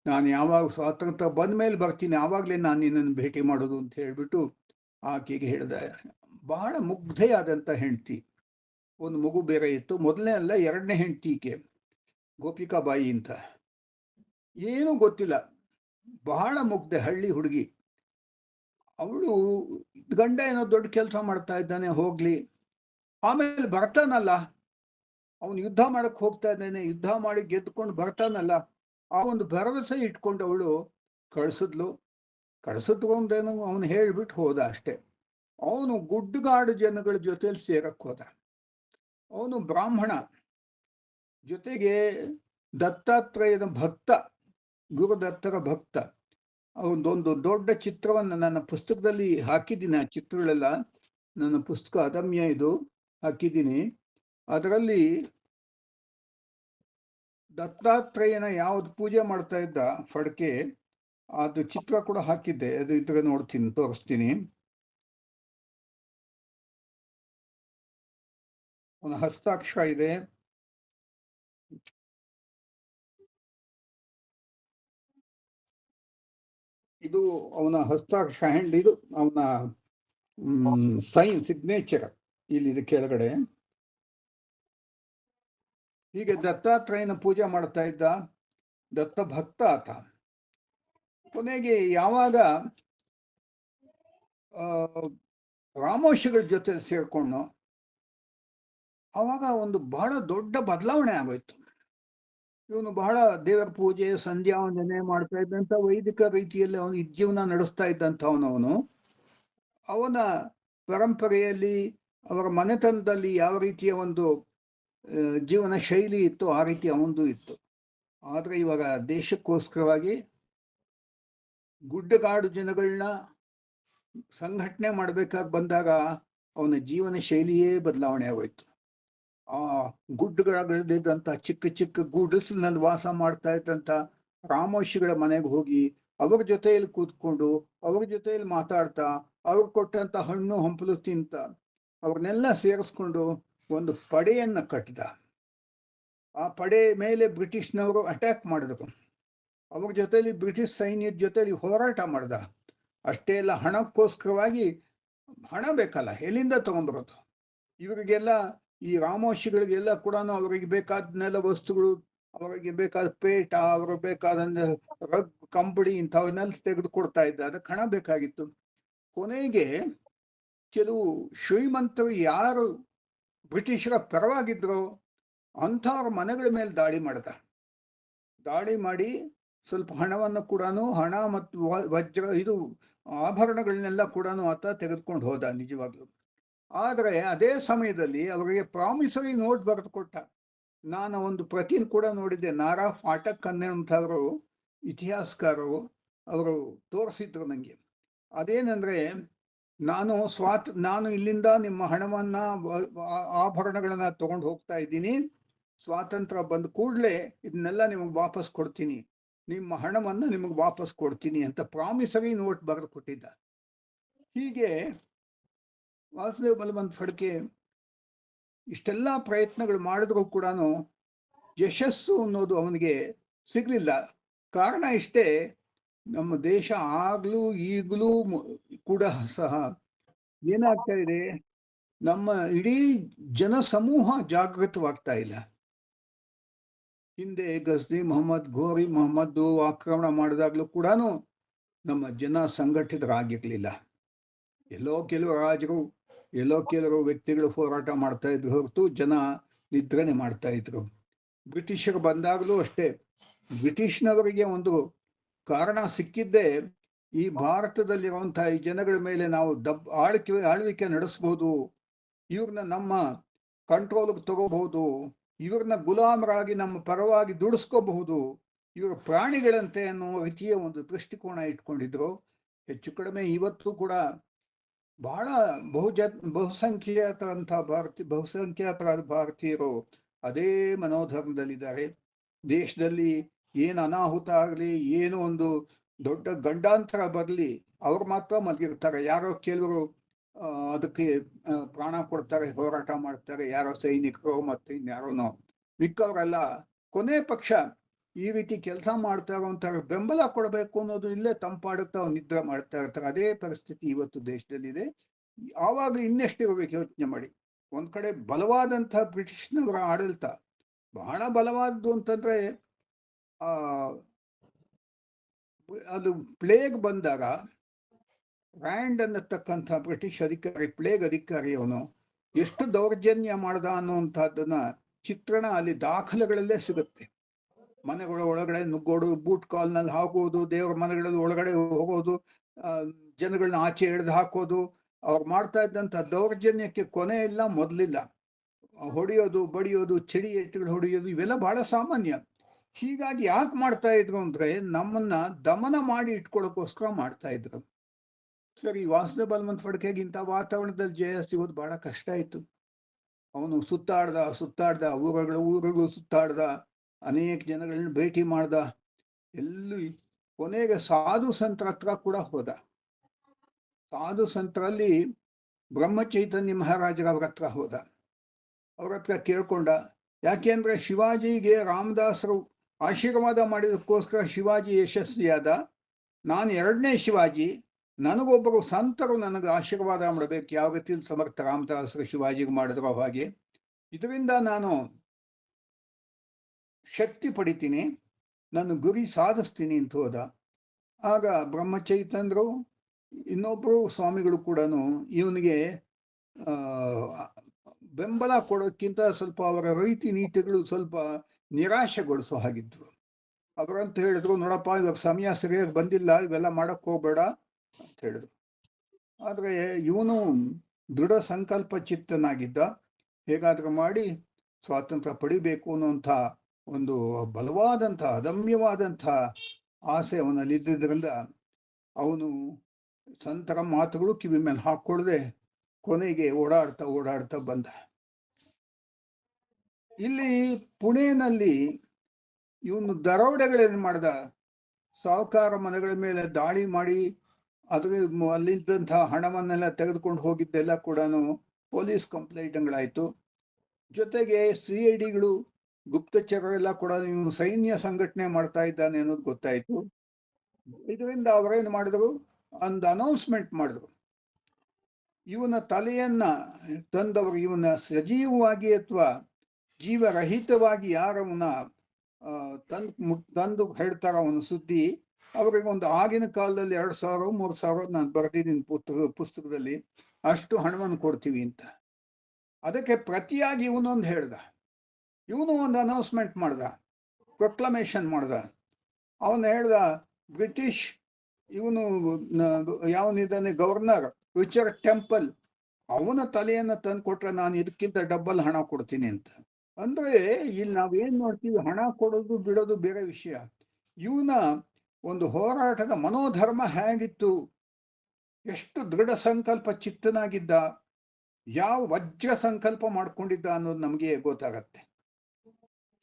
ನಾನು ಯಾವಾಗ ಸ್ವಾತಂತ್ರ್ಯ ಬಂದ ಮೇಲೆ ಬರ್ತೀನಿ, ಆವಾಗಲೇ ನಾನು ನಿನ್ನನ್ನು ಭೇಟಿ ಮಾಡೋದು ಅಂತ ಹೇಳ್ಬಿಟ್ಟು ಆಕೆಗೆ ಹೇಳ್ದ. ಬಹಳ ಮುಗ್ಧೆಯಾದಂಥ ಹೆಂಡತಿ, ಒಂದು ಮಗು ಬೇರೆ ಇತ್ತು, ಮೊದಲನೇ ಅಲ್ಲ 2ನೇ ಹೆಂಡತಿ ಈಕೆ, ಗೋಪಿಕಾಬಾಯಿ ಅಂತ, ಏನೂ ಗೊತ್ತಿಲ್ಲ, ಬಹಳ ಮುಗ್ಧೆ, ಹಳ್ಳಿ ಹುಡುಗಿ. ಅವಳು ಗಂಡ ಏನೋ ದೊಡ್ಡ ಕೆಲಸ ಮಾಡ್ತಾ ಇದ್ದಾನೆ, ಹೋಗ್ಲಿ, ಆಮೇಲೆ ಬರ್ತಾನಲ್ಲ, ಅವನು ಯುದ್ಧ ಮಾಡಕ್ ಹೋಗ್ತಾ ಇದ್ದಾನೆ, ಯುದ್ಧ ಮಾಡಿ ಗೆದ್ದುಕೊಂಡು ಬರ್ತಾನಲ್ಲ, ಆ ಒಂದು ಭರವಸೆ ಇಟ್ಕೊಂಡು ಅವಳು ಕಳಿಸಿದ್ರು ಅಂದೇನು ಅವನು ಹೇಳ್ಬಿಟ್ಟು ಹೋದ ಅಷ್ಟೆ. ಅವನು ಗುಡ್ಡಗಾಡು ಜನಗಳ ಜೊತೆಲಿ ಸೇರಕ್ ಹೋದ. ಅವನು ಬ್ರಾಹ್ಮಣ, ಜೊತೆಗೆ ದತ್ತಾತ್ರೇಯನ ಭಕ್ತ, ಗುರುದತ್ತರ ಭಕ್ತ. ಅವನದೊಂದು ದೊಡ್ಡ ಚಿತ್ರವನ್ನು ನನ್ನ ಪುಸ್ತಕದಲ್ಲಿ ಹಾಕಿದ್ದೀನಿ, ಆ ಚಿತ್ರಗಳೆಲ್ಲ ನನ್ನ ಪುಸ್ತಕ ಅದಮ್ಯ ಇದು ಹಾಕಿದ್ದೀನಿ. ಅದರಲ್ಲಿ ದತ್ತಾತ್ರೇಯನ ಯಾವ್ದು ಪೂಜೆ ಮಾಡ್ತಾ ಇದ್ದ ಫಡ್ಕೆ, ಅದು ಚಿತ್ರ ಕೂಡ ಹಾಕಿದ್ದೆ, ಅದು ಇದ್ರೆ ನೋಡ್ತೀನಿ, ತೋರಿಸ್ತೀನಿ. ಅವನ ಹಸ್ತಾಕ್ಷರ ಇದೆ, ಇದು ಅವನ ಹಸ್ತಾಕ್ಷರ ಹ್ಯಾಂಡ್, ಇದು ಅವನ ಸಿಗ್ನೇಚರ್ ಇಲ್ಲಿದೆ ಕೆಳಗಡೆ. ಹೀಗೆ ದತ್ತಾತ್ರೇಯನ ಪೂಜೆ ಮಾಡ್ತಾ ಇದ್ದ, ದತ್ತ ಭಕ್ತ ಆತ. ಕೊನೆಗೆ ಯಾವಾಗ ರಾಮೋಶಿಗಳ ಜೊತೆ ಸೇರ್ಕೊಂಡು, ಆವಾಗ ಒಂದು ಬಹಳ ದೊಡ್ಡ ಬದಲಾವಣೆ ಆಗೋಯ್ತು. ಇವನು ಬಹಳ ದೇವರ ಪೂಜೆ, ಸಂಧ್ಯಾ ವಂದನೆ ಮಾಡ್ತಾ ಇದ್ದಂತ, ವೈದಿಕ ರೀತಿಯಲ್ಲಿ ಅವನು ಜೀವನ ನಡೆಸ್ತಾ ಇದ್ದಂಥವನವನು. ಅವನ ಪರಂಪರೆಯಲ್ಲಿ, ಅವರ ಮನೆತನದಲ್ಲಿ ಯಾವ ರೀತಿಯ ಒಂದು ಜೀವನ ಶೈಲಿ ಇತ್ತು, ಆ ರೀತಿ ಅವನದು ಇತ್ತು. ಆದ್ರೆ ಇವಾಗ ದೇಶಕ್ಕೋಸ್ಕರವಾಗಿ ಗುಡ್ಡಗಾಡು ಜನಗಳನ್ನ ಸಂಘಟನೆ ಮಾಡ್ಬೇಕಾಗಿ ಬಂದಾಗ ಅವನ ಜೀವನ ಶೈಲಿಯೇ ಬದಲಾವಣೆ ಆಗೋಯ್ತು. ಆ ಗುಡ್ಡಗಳಿದ್ದಂಥ ಚಿಕ್ಕ ಚಿಕ್ಕ ಗುಡಿಸಲಿನಲ್ಲಿ ವಾಸ ಮಾಡ್ತಾ ಇದ್ದಂಥ ರಾಮೋಶಿಗಳ ಮನೆಗೆ ಹೋಗಿ ಅವ್ರ ಜೊತೆಯಲ್ಲಿ ಕೂತ್ಕೊಂಡು, ಅವ್ರ ಜೊತೆಯಲ್ಲಿ ಮಾತಾಡ್ತಾ, ಅವ್ರು ಕೊಟ್ಟಂತ ಹಣ್ಣು ಹಂಪಲು ತಿಂತ, ಅವ್ರನ್ನೆಲ್ಲ ಸೇರಿಸ್ಕೊಂಡು ಒಂದು ಪಡೆಯನ್ನ ಕಟ್ಟಿದ. ಆ ಪಡೆ ಮೇಲೆ ಬ್ರಿಟಿಷ್ನವರು ಅಟ್ಯಾಕ್ ಮಾಡಿದ್ರು. ಅವ್ರ ಜೊತೆಲಿ ಬ್ರಿಟಿಷ್ ಸೈನ್ಯದ ಜೊತೆಲಿ ಹೋರಾಟ ಮಾಡ್ದ. ಅಷ್ಟೇ ಎಲ್ಲ ಹಣಕ್ಕೋಸ್ಕರವಾಗಿ, ಹಣ ಬೇಕಲ್ಲ, ಎಲ್ಲಿಂದ ತಗೊಂಡ್ಬರೋದು? ಇವರಿಗೆಲ್ಲ ಈ ರಾಮೋಶಿಗಳಿಗೆಲ್ಲ ಕೂಡ ಅವರಿಗೆ ಬೇಕಾದನ್ನೆಲ್ಲ ವಸ್ತುಗಳು, ಅವರಿಗೆ ಬೇಕಾದ ಪೇಟ, ಅವ್ರಿಗೆ ಬೇಕಾದ ರಗ್, ಕಂಬಳಿ ಇಂಥವನ್ನೆಲ್ಲ ತೆಗೆದು ಕೊಡ್ತಾ ಇದ್ದ. ಅದಕ್ಕೆ ಹಣ ಬೇಕಾಗಿತ್ತು. ಕೊನೆಗೆ ಕೆಲವು ಶ್ರೀಮಂತರು ಯಾರು ಬ್ರಿಟಿಷರ ಪರವಾಗಿದ್ರು ಅಂಥವ್ರ ಮನೆಗಳ ಮೇಲೆ ದಾಳಿ ಮಾಡ್ದ. ದಾಳಿ ಮಾಡಿ ಸ್ವಲ್ಪ ಹಣವನ್ನು ಕೂಡ, ಹಣ ಮತ್ತು ವಜ್ರ, ಇದು ಆಭರಣಗಳನ್ನೆಲ್ಲ ಕೂಡ ಆತ ತೆಗೆದುಕೊಂಡು ಹೋದ ನಿಜವಾಗ್ಲು. ಆದರೆ ಅದೇ ಸಮಯದಲ್ಲಿ ಅವರಿಗೆ ಪ್ರಾಮಿಸರಿ ನೋಟ್ ಬರೆದು ಕೊಟ್ಟ. ನಾನು ಒಂದು ಪ್ರತಿನ ಕೂಡ ನೋಡಿದ್ದೆ. ನಾರಾ ಫಾಟಕ್ ಅನ್ನುವಂಥವರು ಇತಿಹಾಸಕಾರರು, ಅವರು ತೋರಿಸಿದ್ರು ನನಗೆ. ಅದೇನೆಂದ್ರೆ, ನಾನು ಇಲ್ಲಿಂದ ನಿಮ್ಮ ಹಣವನ್ನ, ಆಭರಣಗಳನ್ನ ತಗೊಂಡು ಹೋಗ್ತಾ ಇದ್ದೀನಿ. ಸ್ವಾತಂತ್ರ್ಯ ಬಂದ ಕೂಡಲೇ ಇದನ್ನೆಲ್ಲ ನಿಮಗೆ ವಾಪಸ್ ಕೊಡ್ತೀನಿ, ನಿಮ್ಮ ಹಣವನ್ನ ನಿಮಗೆ ವಾಪಸ್ ಕೊಡ್ತೀನಿ ಅಂತ ಪ್ರಾಮಿಸರಿ ನೋಟ್ ಬರೆದು ಕೊಟ್ಟಿದ್ದ. ಹೀಗೆ ವಾಸುದೇವ ಬಲವಂತ ಫಡ್ಕೆ ಇಷ್ಟೆಲ್ಲ ಪ್ರಯತ್ನಗಳು ಮಾಡಿದ್ರು ಕೂಡ ಯಶಸ್ಸು ಅನ್ನೋದು ಅವನಿಗೆ ಸಿಗ್ಲಿಲ್ಲ. ಕಾರಣ ಇಷ್ಟೇ, ನಮ್ಮ ದೇಶ ಆಗ್ಲೂ ಈಗಲೂ ಕೂಡ ಸಹ ಏನಾಗ್ತಾ ಇದೆ, ನಮ್ಮ ಇಡೀ ಜನಸಮೂಹ ಜಾಗೃತವಾಗ್ತಾ ಇಲ್ಲ. ಹಿಂದೆ ಗಜ್ನಿ ಮೊಹಮ್ಮದ್, ಘೋರಿ ಮೊಹಮ್ಮದ್ ಆಕ್ರಮಣ ಮಾಡಿದಾಗ್ಲೂ ಕೂಡ ನಮ್ಮ ಜನ ಸಂಘಟಿತರಾಗಿರ್ಲಿಲ್ಲ. ಎಲ್ಲೋ ಕೆಲವು ರಾಜರು, ಎಲ್ಲೋ ಕೆಲವು ವ್ಯಕ್ತಿಗಳು ಹೋರಾಟ ಮಾಡ್ತಾ ಇದ್ರು ಹೊರತು ಜನ ನಿದ್ರಣೆ ಮಾಡ್ತಾ ಇದ್ರು. ಬ್ರಿಟಿಷರು ಬಂದಾಗಲೂ ಅಷ್ಟೇ, ಬ್ರಿಟಿಷ್ನವರಿಗೆ ಒಂದು ಕಾರಣ ಸಿಕ್ಕಿದ್ದೇ, ಈ ಭಾರತದಲ್ಲಿರುವಂತಹ ಈ ಜನಗಳ ಮೇಲೆ ನಾವು ಆಳ್ವಿಕೆ ನಡೆಸಬಹುದು, ಇವ್ರನ್ನ ನಮ್ಮ ಕಂಟ್ರೋಲ್ಗೆ ತಗೋಬಹುದು, ಇವ್ರನ್ನ ಗುಲಾಮರಾಗಿ ನಮ್ಮ ಪರವಾಗಿ ದುಡಿಸ್ಕೋಬಹುದು, ಇವರು ಪ್ರಾಣಿಗಳಂತೆ ಅನ್ನೋ ರೀತಿಯ ಒಂದು ದೃಷ್ಟಿಕೋನ ಇಟ್ಕೊಂಡಿದ್ರು. ಹೆಚ್ಚು ಕಡಿಮೆ ಇವತ್ತು ಕೂಡ ಬಹಳ ಬಹುಸಂಖ್ಯಾತರಾದ ಭಾರತೀಯರು ಅದೇ ಮನೋಧರ್ಮದಲ್ಲಿದ್ದಾರೆ. ದೇಶದಲ್ಲಿ ಏನು ಅನಾಹುತ ಆಗಲಿ, ಏನು ಒಂದು ದೊಡ್ಡ ಗಂಡಾಂತರ ಬರಲಿ, ಅವ್ರು ಮಾತ್ರ ಮಲಗಿರ್ತಾರೆ. ಯಾರೋ ಕೆಲವರು ಅದಕ್ಕೆ ಪ್ರಾಣ ಕೊಡ್ತಾರೆ, ಹೋರಾಟ ಮಾಡ್ತಾರೆ, ಯಾರೋ ಸೈನಿಕರು ಮತ್ತೆ ಇನ್ಯಾರೋನೋ. ಮಿಕ್ಕವರೆಲ್ಲ ಕೊನೆ ಪಕ್ಷ ಈ ರೀತಿ ಕೆಲಸ ಮಾಡ್ತಾ ಇರುವಂತಾರೆ, ಬೆಂಬಲ ಕೊಡಬೇಕು ಅನ್ನೋದು ಇಲ್ಲೇ ತಂಪಾಡುತ್ತಾ ನಿದ್ರೆ ಮಾಡ್ತಾ ಇರ್ತಾರೆ. ಅದೇ ಪರಿಸ್ಥಿತಿ ಇವತ್ತು ದೇಶದಲ್ಲಿದೆ. ಆವಾಗ ಇನ್ನೆಷ್ಟು ಇರಬೇಕು ಯೋಚನೆ ಮಾಡಿ. ಒಂದ್ ಕಡೆ ಬಲವಾದಂತಹ ಬ್ರಿಟಿಷ್ನವರ ಆಡಳಿತ, ಬಹಳ ಬಲವಾದ್ದು ಅಂತಂದ್ರೆ, ಅದು ಪ್ಲೇಗ್ ಬಂದಾಗ ರ್ಯಾಂಡ್ ಅನ್ನತಕ್ಕಂಥ ಬ್ರಿಟಿಷ್ ಅಧಿಕಾರಿ, ಪ್ಲೇಗ್ ಅಧಿಕಾರಿ, ಅವನು ಎಷ್ಟು ದೌರ್ಜನ್ಯ ಮಾಡ್ದ ಅನ್ನುವಂಥದ್ದನ್ನ ಚಿತ್ರಣ ಅಲ್ಲಿ ದಾಖಲೆಗಳಲ್ಲೇ ಸಿಗುತ್ತೆ. ಮನೆಗಳ ಒಳಗಡೆ ನುಗ್ಗೋದು, ಬೂಟ್ ಕಾಲ್ನಲ್ಲಿ ಹಾಕೋದು, ದೇವರ ಮನೆಗಳಲ್ಲಿ ಒಳಗಡೆ ಹೋಗೋದು, ಜನಗಳನ್ನ ಆಚೆ ಎಳೆದು ಹಾಕೋದು, ಅವ್ರು ಮಾಡ್ತಾ ಇದ್ದಂಥ ದೌರ್ಜನ್ಯಕ್ಕೆ ಕೊನೆ ಇಲ್ಲ, ಮೊದಲಿಲ್ಲ. ಹೊಡೆಯೋದು, ಬಡಿಯೋದು, ಚಡಿ ಏಟುಗಳು ಹೊಡೆಯೋದು, ಇವೆಲ್ಲ ಬಹಳ ಸಾಮಾನ್ಯ. ಹೀಗಾಗಿ ಯಾಕೆ ಮಾಡ್ತಾ ಇದ್ರು ಅಂದ್ರೆ, ನಮ್ಮನ್ನ ದಮನ ಮಾಡಿ ಇಟ್ಕೊಳ್ಳೋಕ್ಕೋಸ್ಕರ ಮಾಡ್ತಾ ಇದ್ರು. ಸರಿ, ವಾಸುದೇವ ಬಲವಂತ ಫಡ್ಕೆಗೆ ಇಂಥ ವಾತಾವರಣದಲ್ಲಿ ಜಯ ಸಿಗೋದು ಬಹಳ ಕಷ್ಟ ಆಯ್ತು. ಅವನು ಸುತ್ತಾಡ್ದ ಊರುಗಳು ಸುತ್ತಾಡ್ದ, ಅನೇಕ ಜನಗಳನ್ನ ಭೇಟಿ ಮಾಡ್ದ, ಎಲ್ಲಿ ಕೊನೆಗೆ ಸಾಧು ಸಂತರ ಹತ್ರ ಕೂಡ ಹೋದ. ಸಾಧು ಸಂತರಲ್ಲಿ ಬ್ರಹ್ಮಚೈತನ್ಯ ಮಹಾರಾಜರ ಅವ್ರ ಹತ್ರ ಹೋದ. ಅವ್ರ ಹತ್ರ ಕೇಳ್ಕೊಂಡ. ಯಾಕೆಂದ್ರೆ ಶಿವಾಜಿಗೆ ರಾಮದಾಸರು ಆಶೀರ್ವಾದ ಮಾಡಿದಕ್ಕೋಸ್ಕರ ಶಿವಾಜಿ ಯಶಸ್ವಿಯಾದ. ನಾನು ಎರಡನೇ ಶಿವಾಜಿ, ನನಗೊಬ್ಬರು ಸಂತರು ನನಗೆ ಆಶೀರ್ವಾದ ಮಾಡಬೇಕು, ಯಾವ ರೀತಿಯಲ್ಲಿ ಸಮರ್ಥ ರಾಮದಾಸರು ಶಿವಾಜಿಗೆ ಮಾಡಿದ್ರು ಹಾಗೆ. ಇದರಿಂದ ನಾನು ಶಕ್ತಿ ಪಡಿತೀನಿ, ನನ್ನ ಗುರಿ ಸಾಧಿಸ್ತೀನಿ ಅಂತ ಹೋದ. ಆಗ ಬ್ರಹ್ಮಚೈತನ್ಯರು, ಇನ್ನೊಬ್ಬರು ಸ್ವಾಮಿಗಳು ಕೂಡ ಇವನಿಗೆ ಬೆಂಬಲ ಕೊಡೋಕ್ಕಿಂತ ಸ್ವಲ್ಪ ಅವರ ರೀತಿ ನೀತಿಗಳು ಸ್ವಲ್ಪ ನಿರಾಶೆಗೊಳಿಸೋ ಹಾಗಿದ್ವು. ಅವರಂತ ಹೇಳಿದ್ರು, ನೋಡಪ್ಪ ಇವಾಗ ಸಮಯ ಸರಿಯಾಗಿ ಬಂದಿಲ್ಲ, ಇವೆಲ್ಲ ಮಾಡಕ್ ಹೋಗ್ಬೇಡ ಅಂತ ಹೇಳಿದ್ರು. ಆದ್ರೆ ಇವನು ದೃಢ ಸಂಕಲ್ಪ ಚಿತ್ತನಾಗಿದ್ದ. ಹೇಗಾದ್ರೂ ಮಾಡಿ ಸ್ವಾತಂತ್ರ್ಯ ಪಡಿಬೇಕು ಅನ್ನುವಂಥ ಒಂದು ಬಲವಾದಂಥ, ಅದಮ್ಯವಾದಂಥ ಆಸೆ ಅವನಲ್ಲಿ ಇದ್ದಿದ್ದರಿಂದ ಅವನು ಸಂತರ ಮಾತುಗಳು ಕಿವಿ ಮೇಲೆ ಹಾಕೊಳ್ಳದೆ ಕೊನೆಗೆ ಓಡಾಡ್ತಾ ಬಂದ. ಇಲ್ಲಿ ಪುಣೆನಲ್ಲಿ ಇವನು ದರೋಡೆಗಳೇನು ಮಾಡ್ದ, ಸಾಹುಕಾರ ಮನೆಗಳ ಮೇಲೆ ದಾಳಿ ಮಾಡಿ ಅಲ್ಲಿದ್ದಂತಹ ಹಣವನ್ನೆಲ್ಲ ತೆಗೆದುಕೊಂಡು ಹೋಗಿದ್ದೆಲ್ಲ ಕೂಡ ಪೊಲೀಸ್ ಕಂಪ್ಲೇಂಟ್ಗಳಾಯ್ತು. ಜೊತೆಗೆ CIDಗಳು ಗುಪ್ತಚರರೆಲ್ಲ ಕೂಡ ಇವನು ಸೈನ್ಯ ಸಂಘಟನೆ ಮಾಡ್ತಾ ಇದ್ದಾನೆ ಅನ್ನೋದು ಗೊತ್ತಾಯ್ತು. ಇದರಿಂದ ಅವರೇನು ಮಾಡಿದ್ರು, ಒಂದು ಅನೌನ್ಸ್ಮೆಂಟ್ ಮಾಡಿದ್ರು, ಇವನ ತಲೆಯನ್ನ ತಂದವರು ಇವನ ಸಜೀವವಾಗಿ ಅಥವಾ ಜೀವರಹಿತವಾಗಿ ಯಾರವನ್ನ ತಂದು ಹೇಳ್ತಾರ ಅವನ ಸುದ್ದಿ, ಅವ್ರಿಗೆ ಒಂದು ಆಗಿನ ಕಾಲದಲ್ಲಿ 2,000 3,000 ನಾನು ಬರೆದಿದ್ದೀನಿ ಪುಸ್ತಕದಲ್ಲಿ, ಅಷ್ಟು ಹಣವನ್ನು ಕೊಡ್ತೀವಿ ಅಂತ. ಅದಕ್ಕೆ ಪ್ರತಿಯಾಗಿ ಇವನೊಂದು ಹೇಳ್ದ, ಇವನು ಒಂದು ಅನೌನ್ಸ್ಮೆಂಟ್ ಮಾಡ್ದ, ಪ್ರೊಕ್ಲಮೇಶನ್ ಮಾಡ್ದ. ಅವನು ಹೇಳ್ದ, ಬ್ರಿಟಿಷ್ ಇವನು ಯಾವನಿದ್ದಾನೆ ಗವರ್ನರ್ ರಿಚರ್ಡ್ ಟೆಂಪಲ್, ಅವನ ತಲೆಯನ್ನ ತಂದು ಕೊಟ್ರೆ ನಾನು ಇದಕ್ಕಿಂತ ಡಬಲ್ ಹಣ ಕೊಡ್ತೀನಿ ಅಂತ. ಅಂದ್ರೆ ಇಲ್ಲಿ ನಾವೇನ್ ನೋಡ್ತೀವಿ, ಹಣ ಕೊಡೋದು ಬಿಡೋದು ಬೇರೆ ವಿಷಯ. ಇವನ ಒಂದು ಹೋರಾಟದ ಮನೋಧರ್ಮ ಹೇಗಿತ್ತು, ಎಷ್ಟು ದೃಢ ಸಂಕಲ್ಪ ಚಿತ್ತನಾಗಿದ್ದ, ಯಾವ ವಜ್ರ ಸಂಕಲ್ಪ ಮಾಡ್ಕೊಂಡಿದ್ದ ಅನ್ನೋದು ನಮಗೆ ಗೊತ್ತಾಗತ್ತೆ.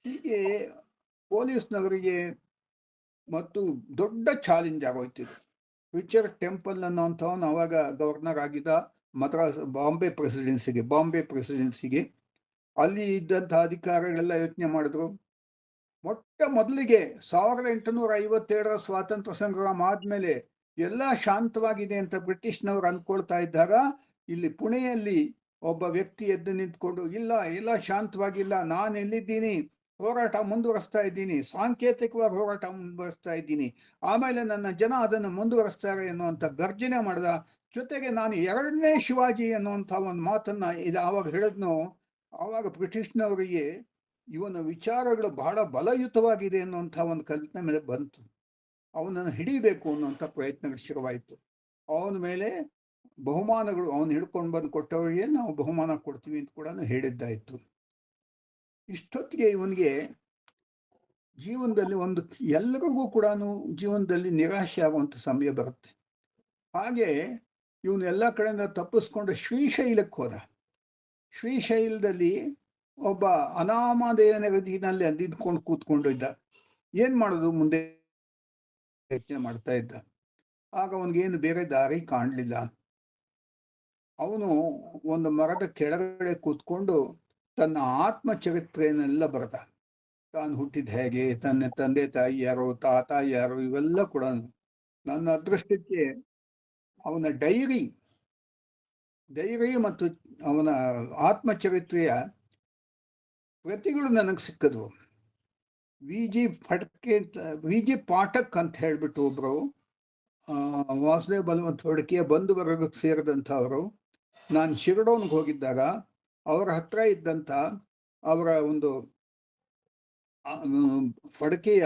ಹೀಗೆ ಪೊಲೀಸ್ನವರಿಗೆ ಮತ್ತು ದೊಡ್ಡ ಚಾಲೆಂಜ್ ಆಗೋಯ್ತಿದ್ರು. ರಿಚರ್ಡ್ ಟೆಂಪಲ್ ಅನ್ನೋಂಥವನು ಅವಾಗ ಗವರ್ನರ್ ಆಗಿದ್ದ ಬಾಂಬೆ ಪ್ರೆಸಿಡೆನ್ಸಿಗೆ. ಅಲ್ಲಿ ಇದ್ದಂಥ ಅಧಿಕಾರಿಗಳೆಲ್ಲ ಯೋಚನೆ ಮಾಡಿದ್ರು, ಮೊಟ್ಟ ಮೊದಲಿಗೆ 1857 ಸ್ವಾತಂತ್ರ್ಯ ಸಂಗ್ರಾಮ ಆದ್ಮೇಲೆ ಎಲ್ಲ ಶಾಂತವಾಗಿದೆ ಅಂತ ಬ್ರಿಟಿಷ್ನವ್ರು ಅಂದ್ಕೊಳ್ತಾ ಇದ್ದಾಗ, ಇಲ್ಲಿ ಪುಣೆಯಲ್ಲಿ ಒಬ್ಬ ವ್ಯಕ್ತಿ ಎದ್ದು ನಿಂತ್ಕೊಂಡು, ಇಲ್ಲ ಶಾಂತವಾಗಿಲ್ಲ, ನಾನು ಎಲ್ಲಿದ್ದೀನಿ, ಹೋರಾಟ ಮುಂದುವರಿಸ್ತಾ ಇದ್ದೀನಿ, ಸಾಂಕೇತಿಕವಾಗಿ ಹೋರಾಟ ಮುಂದುವರಿಸ್ತಾ ಇದ್ದೀನಿ, ಆಮೇಲೆ ನನ್ನ ಜನ ಅದನ್ನು ಮುಂದುವರಿಸ್ತಾರೆ ಅನ್ನುವಂಥ ಗರ್ಜನೆ ಮಾಡಿದ. ಜೊತೆಗೆ ನಾನು 2ನೇ ಶಿವಾಜಿ ಅನ್ನುವಂಥ ಒಂದು ಮಾತನ್ನ ಇದು ಆವಾಗ ಹೇಳಿದ್ನು. ಆವಾಗ ಬ್ರಿಟಿಷ್ನವರಿಗೆ ಇವನ ವಿಚಾರಗಳು ಬಹಳ ಬಲಯುತವಾಗಿದೆ ಅನ್ನುವಂಥ ಒಂದು ಕಲ್ಪನೆ ಮೇಲೆ ಬಂತು. ಅವನನ್ನು ಹಿಡಿಬೇಕು ಅನ್ನುವಂಥ ಪ್ರಯತ್ನಗಳು ಶುರುವಾಯಿತು. ಅವನ ಮೇಲೆ ಬಹುಮಾನಗಳು, ಅವನು ಹಿಡ್ಕೊಂಡು ಬಂದು ಕೊಟ್ಟವರಿಗೆ ನಾವು ಬಹುಮಾನ ಕೊಡ್ತೀವಿ ಅಂತ ಕೂಡ ಹೇಳಿದ್ದಾಯ್ತು. ಇಷ್ಟೊತ್ತಿಗೆ ಇವನಿಗೆ ಜೀವನದಲ್ಲಿ ಎಲ್ಲರಿಗೂ ಕೂಡ ಜೀವನದಲ್ಲಿ ನಿರಾಶೆ ಆಗುವಂಥ ಸಮಯ ಬರುತ್ತೆ. ಹಾಗೆ ಇವನು ಎಲ್ಲ ಕಡೆಯಿಂದ ತಪ್ಪಿಸ್ಕೊಂಡು ಶ್ರೀಶೈಲಕ್ಕೆ ಹೋದ. ಶ್ರೀಶೈಲದಲ್ಲಿ ಒಬ್ಬ ಅನಾಮಧೇಯನ ಗತಿನಲ್ಲಿ ಅಂದಿದ್ಕೊಂಡು ಕೂತ್ಕೊಂಡಿದ್ದ. ಏನ್ ಮಾಡೋದು ಮುಂದೆ ಯೋಚನೆ ಮಾಡ್ತಾ ಇದ್ದ. ಆಗ ಅವನಿಗೇನು ಬೇರೆ ದಾರಿ ಕಾಣಲಿಲ್ಲ. ಅವನು ಒಂದು ಮರದ ಕೆಳಗಡೆ ಕೂತ್ಕೊಂಡು ತನ್ನ ಆತ್ಮಚರಿತ್ರೆಯನ್ನೆಲ್ಲ ಬರೆದ. ತಾನು ಹುಟ್ಟಿದ ಹೇಗೆ, ತನ್ನ ತಂದೆ ತಾಯಿ ಯಾರು, ತಾತ ಯಾರು, ಇವೆಲ್ಲ ಕೂಡ. ನನ್ನ ಅದೃಷ್ಟಕ್ಕೆ ಅವನ ಡೈರಿ ಮತ್ತು ಅವನ ಆತ್ಮಚರಿತ್ರೆಯ ಪ್ರತಿಗಳು ನನಗೆ ಸಿಕ್ಕದ್ವು. ವಿ.ಜಿ. ಪಾಠಕ್ ಅಂತ ಹೇಳ್ಬಿಟ್ಟು ಒಬ್ರು ವಾಸುದೇವ ಬಲವಂತ ಫಡ್ಕೆಯ ಬಂಧು ವರ್ಗಕ್ಕೆ ಸೇರಿದಂಥವರು. ನಾನು ಶಿರಡೋನ್ಗೆ ಹೋಗಿದ್ದಾಗ ಅವರ ಹತ್ರ ಇದ್ದಂಥ ಅವರ ಒಂದು ಫಡ್ಕೆಯ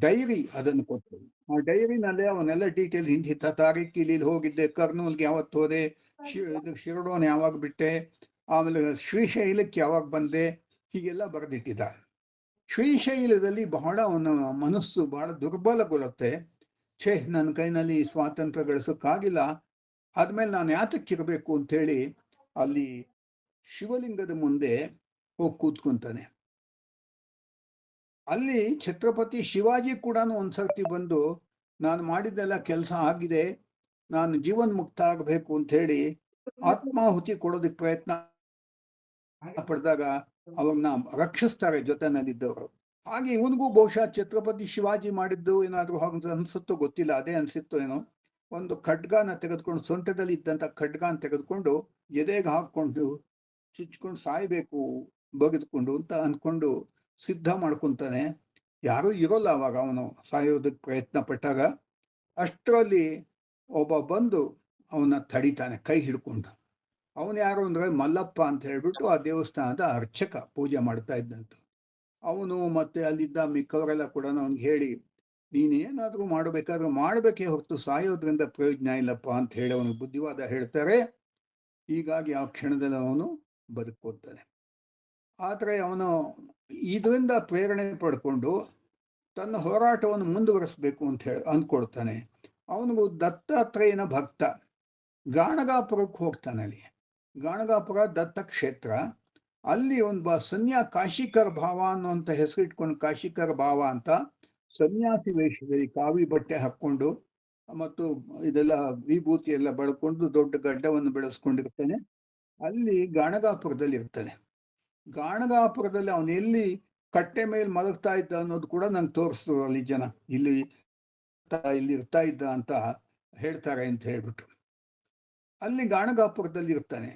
ಡೈರಿ ಅದನ್ನು ಕೊಟ್ಟರು. ಆ ಡೈರಿನಲ್ಲೇ ಅವನ್ನೆಲ್ಲ ಡೀಟೇಲ್, ಇಂಥ ತಾರೀಕು ಇಲ್ಲಿ ಹೋಗಿದ್ದೆ, ಕರ್ನೂಲ್ಗೆ ಯಾವತ್ತು ಹೋದೆ, ಶಿರಡೋನ್ ಯಾವಾಗ ಬಿಟ್ಟೆ, ಆಮೇಲೆ ಶ್ರೀಶೈಲಕ್ಕೆ ಯಾವಾಗ ಬಂದೆ, ಹೀಗೆಲ್ಲ ಬರೆದಿಟ್ಟಿದ್ದ. ಶ್ರೀಶೈಲದಲ್ಲಿ ಬಹಳ ಅವನ ಮನಸ್ಸು ಬಹಳ ದುರ್ಬಲಗೊಳ್ಳುತ್ತೆ. ನನ್ನ ಕೈನಲ್ಲಿ ಸ್ವಾತಂತ್ರ್ಯ ಗಳಿಸೋಕ್ಕಾಗಿಲ್ಲ, ಆದ್ಮೇಲೆ ನಾನು ಯಾತಕ್ಕಿರಬೇಕು ಅಂತೇಳಿ ಅಲ್ಲಿ ಶಿವಲಿಂಗದ ಮುಂದೆ ಹೋಗಿ ಕೂತ್ಕೊಂತಾನೆ. ಅಲ್ಲಿ ಛತ್ರಪತಿ ಶಿವಾಜಿ ಕೂಡ ಒಂದ್ಸರ್ತಿ ಬಂದು, ನಾನು ಮಾಡಿದ್ದೆಲ್ಲ ಕೆಲಸ ಆಗಿದೆ, ನಾನು ಜೀವನ್ಮುಕ್ತ ಆಗಬೇಕು ಅಂತ ಹೇಳಿ ಆತ್ಮಾಹುತಿ ಕೊಡೋದಕ್ಕೆ ಪ್ರಯತ್ನ ಪಡೆದಾಗ ಅವಾಗ ರಕ್ಷಿಸ್ತಾರೆ ಜೊತೆನಲ್ಲಿದ್ದವರು. ಹಾಗೆ ಇವನಿಗೂ ಬಹುಶಃ ಛತ್ರಪತಿ ಶಿವಾಜಿ ಮಾಡಿದ್ದು ಏನಾದ್ರು ಹಾಗೆ ಅನ್ಸುತ್ತೋ ಗೊತ್ತಿಲ್ಲ, ಅದೇ ಅನ್ಸಿತ್ತೋ ಏನೋ. ಒಂದು ಖಡ್ಗಾನ ತೆಗೆದುಕೊಂಡು, ಸೊಂಟದಲ್ಲಿ ಇದ್ದಂತ ಖಡ್ಗಾನ ತೆಗೆದುಕೊಂಡು ಎದೆಗೆ ಹಾಕೊಂಡು ಚುಚ್ಕೊಂಡು ಸಾಯ್ಬೇಕು ಬಗೆದುಕೊಂಡು ಅಂತ ಅನ್ಕೊಂಡು ಸಿದ್ಧ ಮಾಡ್ಕೊಂತಾನೆ. ಯಾರೂ ಇರೋಲ್ಲ ಅವಾಗ ಅವನು ಸಾಯೋದಕ್ಕೆ ಪ್ರಯತ್ನ ಪಟ್ಟಾಗ. ಅಷ್ಟರಲ್ಲಿ ಒಬ್ಬ ಬಂದು ಅವನ ತಡಿತಾನೆ ಕೈ ಹಿಡ್ಕೊಂಡು. ಅವನು ಯಾರು ಅಂದ್ರೆ ಮಲ್ಲಪ್ಪ ಅಂತ ಹೇಳ್ಬಿಟ್ಟು ಆ ದೇವಸ್ಥಾನದ ಅರ್ಚಕ, ಪೂಜೆ ಮಾಡ್ತಾ ಇದ್ದಂತ. ಅವನು ಮತ್ತೆ ಅಲ್ಲಿದ್ದ ಮಿಕ್ಕವರೆಲ್ಲ ಕೂಡ ಅವನಿಗೆ ಹೇಳಿ, ನೀನೇನಾದ್ರೂ ಮಾಡಬೇಕಾದ್ರೂ ಮಾಡಬೇಕೇ ಹೊರತು ಸಾಯೋದ್ರಿಂದ ಪ್ರಯೋಜನ ಇಲ್ಲಪ್ಪ ಅಂತ ಹೇಳಿ ಅವನಿಗೆ ಬುದ್ಧಿವಾದ ಹೇಳ್ತಾರೆ. ಹೀಗಾಗಿ ಆ ಕ್ಷಣದಲ್ಲಿ ಅವನು ಬದುಕೋತಾನೆ. ಆದರೆ ಅವನು ಇದರಿಂದ ಪ್ರೇರಣೆ ಪಡ್ಕೊಂಡು ತನ್ನ ಹೋರಾಟವನ್ನು ಮುಂದುವರಿಸಬೇಕು ಅಂತ ಹೇಳಿ ಅಂದ್ಕೊಳ್ತಾನೆ. ಅವನಿಗೂ ದತ್ತಾತ್ರೇಯನ ಭಕ್ತ. ಗಾಣಗಾಪುರಕ್ಕೆ ಹೋಗ್ತಾನೆ. ಅಲ್ಲಿ ಗಾಣಗಾಪುರ ದತ್ತ ಕ್ಷೇತ್ರ. ಅಲ್ಲಿ ಒಂದು ಕಾಶಿಕರ್ ಭಾವ ಅನ್ನುವಂಥ ಹೆಸರು ಇಟ್ಕೊಂಡು, ಕಾಶಿಕರ್ ಭಾವ ಅಂತ ಸನ್ಯಾಸಿ ವೇಷದಲ್ಲಿ ಕಾವಿ ಬಟ್ಟೆ ಹಾಕೊಂಡು ಮತ್ತು ಇದೆಲ್ಲ ವಿಭೂತಿ ಎಲ್ಲ ಬೆಳ್ಕೊಂಡು ದೊಡ್ಡ ಗಡ್ಡವನ್ನು ಬೆಳೆಸ್ಕೊಂಡಿರ್ತಾನೆ. ಅಲ್ಲಿ ಗಾಣಗಾಪುರದಲ್ಲಿ ಇರ್ತಾನೆ. ಗಾಣಗಾಪುರದಲ್ಲಿ ಅವನು ಎಲ್ಲಿ ಕಟ್ಟೆ ಮೇಲೆ ಮಲಗ್ತಾ ಇದ್ದ ಅನ್ನೋದು ಕೂಡ ನಂಗೆ ತೋರಿಸ್ತರು ಅಲ್ಲಿ ಜನ. ಇಲ್ಲಿ ಇರ್ತಾ ಇದ್ದ ಅಂತ ಹೇಳ್ತಾರೆ ಅಂತ ಹೇಳ್ಬಿಟ್ಟು. ಅಲ್ಲಿ ಗಾಣಗಾಪುರದಲ್ಲಿ ಇರ್ತಾನೆ.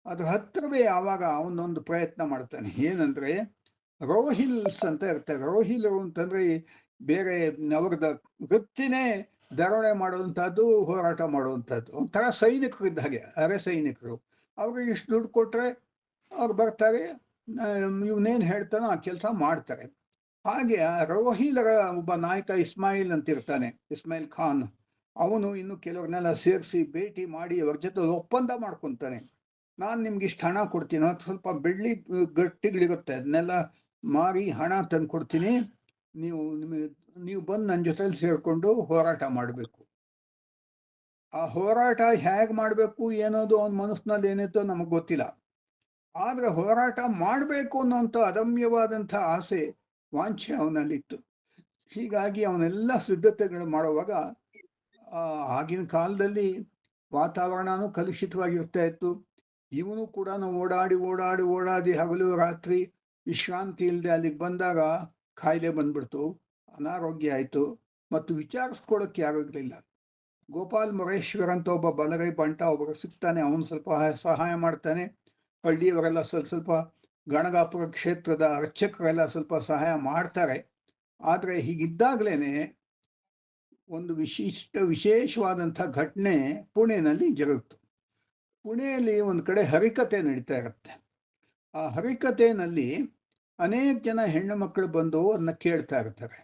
ಅದ್ರ ಹತ್ತಿರವೇ ಆವಾಗ ಅವನೊಂದು ಪ್ರಯತ್ನ ಮಾಡ್ತಾನೆ. ಏನಂದ್ರೆ ರೋಹಿಲ್ಸ್ ಅಂತ ಇರ್ತಾರೆ. ರೋಹಿಲರು ಅಂತಂದ್ರೆ ಬೇರೆ ಅವ್ರದ ವೃತ್ತಿನೇ ದರೋಡೆ ಮಾಡುವಂತಹದ್ದು, ಹೋರಾಟ ಮಾಡುವಂತಹದ್ದು. ಒಂಥರ ಸೈನಿಕರು ಇದ್ದ ಹಾಗೆ, ಅರೆ ಸೈನಿಕರು. ಅವ್ರಿಗೆ ಇಷ್ಟು ದುಡ್ಡು ಕೊಟ್ರೆ ಅವ್ರು ಬರ್ತಾರೆ, ಇವನೇನ್ ಹೇಳ್ತಾನೋ ಆ ಕೆಲಸ ಮಾಡ್ತಾರೆ. ಹಾಗೆ ರೋಹಿಲರ ಒಬ್ಬ ನಾಯಕ ಇಸ್ಮಾಯಿಲ್ ಅಂತ ಇರ್ತಾನೆ, ಇಸ್ಮಾಯಿಲ್ ಖಾನ್. ಅವನು ಇನ್ನು ಕೆಲವ್ರನ್ನೆಲ್ಲ ಸೇರಿಸಿ ಭೇಟಿ ಮಾಡಿ ಅವ್ರ ಜೊತೆ ಒಪ್ಪಂದ ಮಾಡ್ಕೊಂತಾನೆ. ನಾನು ನಿಮ್ಗೆ ಇಷ್ಟು ಹಣ ಕೊಡ್ತೀನಿ, ಸ್ವಲ್ಪ ಬೆಳ್ಳಿ ಗಟ್ಟಿಗಳಿರುತ್ತೆ, ಅದನ್ನೆಲ್ಲ ಮಾರಿ ಹಣ ತಂದು ಕೊಡ್ತೀನಿ, ನೀವು ಬಂದು ನನ್ನ ಜೊತೆಲಿ ಸೇರ್ಕೊಂಡು ಹೋರಾಟ ಮಾಡಬೇಕು. ಆ ಹೋರಾಟ ಹೇಗ್ ಮಾಡ್ಬೇಕು ಏನೋದು ಅವನ ಮನಸ್ಸಿನಲ್ಲಿ ಏನಿತ್ತೋ ನಮಗ್ ಗೊತ್ತಿಲ್ಲ. ಆದ್ರೆ ಹೋರಾಟ ಮಾಡ್ಬೇಕು ಅನ್ನೋಂಥ ಅದಮ್ಯವಾದಂಥ ಆಸೆ, ವಾಂಛೆ ಅವನಲ್ಲಿತ್ತು. ಹೀಗಾಗಿ ಅವನೆಲ್ಲ ಸಿದ್ಧತೆಗಳು ಮಾಡುವಾಗ ಆಗಿನ ಕಾಲದಲ್ಲಿ ವಾತಾವರಣನೂ ಕಲುಷಿತವಾಗಿರ್ತಾ ಇತ್ತು. ಇವನು ಕೂಡ ಓಡಾಡಿ ಹಗಲು ರಾತ್ರಿ ವಿಶ್ರಾಂತಿ ಇಲ್ಲದೆ ಅಲ್ಲಿಗೆ ಬಂದಾಗ ಕಾಯಿಲೆ ಬಂದ್ಬಿಡ್ತು, ಅನಾರೋಗ್ಯ ಆಯ್ತು, ಮತ್ತು ವಿಚಾರಿಸ್ಕೊಳಕ್ಕೆ ಯಾರಿರ್ಲಿಲ್ಲ. ಗೋಪಾಲ್ ಮೊರೇಶ್ವರ್ ಅಂತ ಒಬ್ಬ ಬಲಗೈ ಬಂಟ ಒಬ್ಬರು ಸಿಗ್ತಾನೆ. ಅವನು ಸ್ವಲ್ಪ ಸಹಾಯ ಮಾಡ್ತಾನೆ. ಹಳ್ಳಿಯವರೆಲ್ಲ ಸ್ವಲ್ಪ ಗಣಗಾಪುರ ಕ್ಷೇತ್ರದ ಅರ್ಚಕರೆಲ್ಲ ಸ್ವಲ್ಪ ಸಹಾಯ ಮಾಡ್ತಾರೆ. ಆದ್ರೆ ಹೀಗಿದ್ದಾಗ್ಲೇನೆ ಒಂದು ವಿಶೇಷವಾದಂಥ ಘಟನೆ ಪುಣೆನಲ್ಲಿ ಜರುಗಿತು. ಪುಣೆಯಲ್ಲಿ ಒಂದು ಕಡೆ ಹರಿಕತೆ ನಡೀತಾ ಇರುತ್ತೆ. ಆ ಹರಿಕತೆಯಲ್ಲಿ ಅನೇಕ ಜನ ಹೆಣ್ಣು ಮಕ್ಕಳು ಬಂದು ಅದನ್ನ ಕೇಳ್ತಾ ಇರ್ತಾರೆ.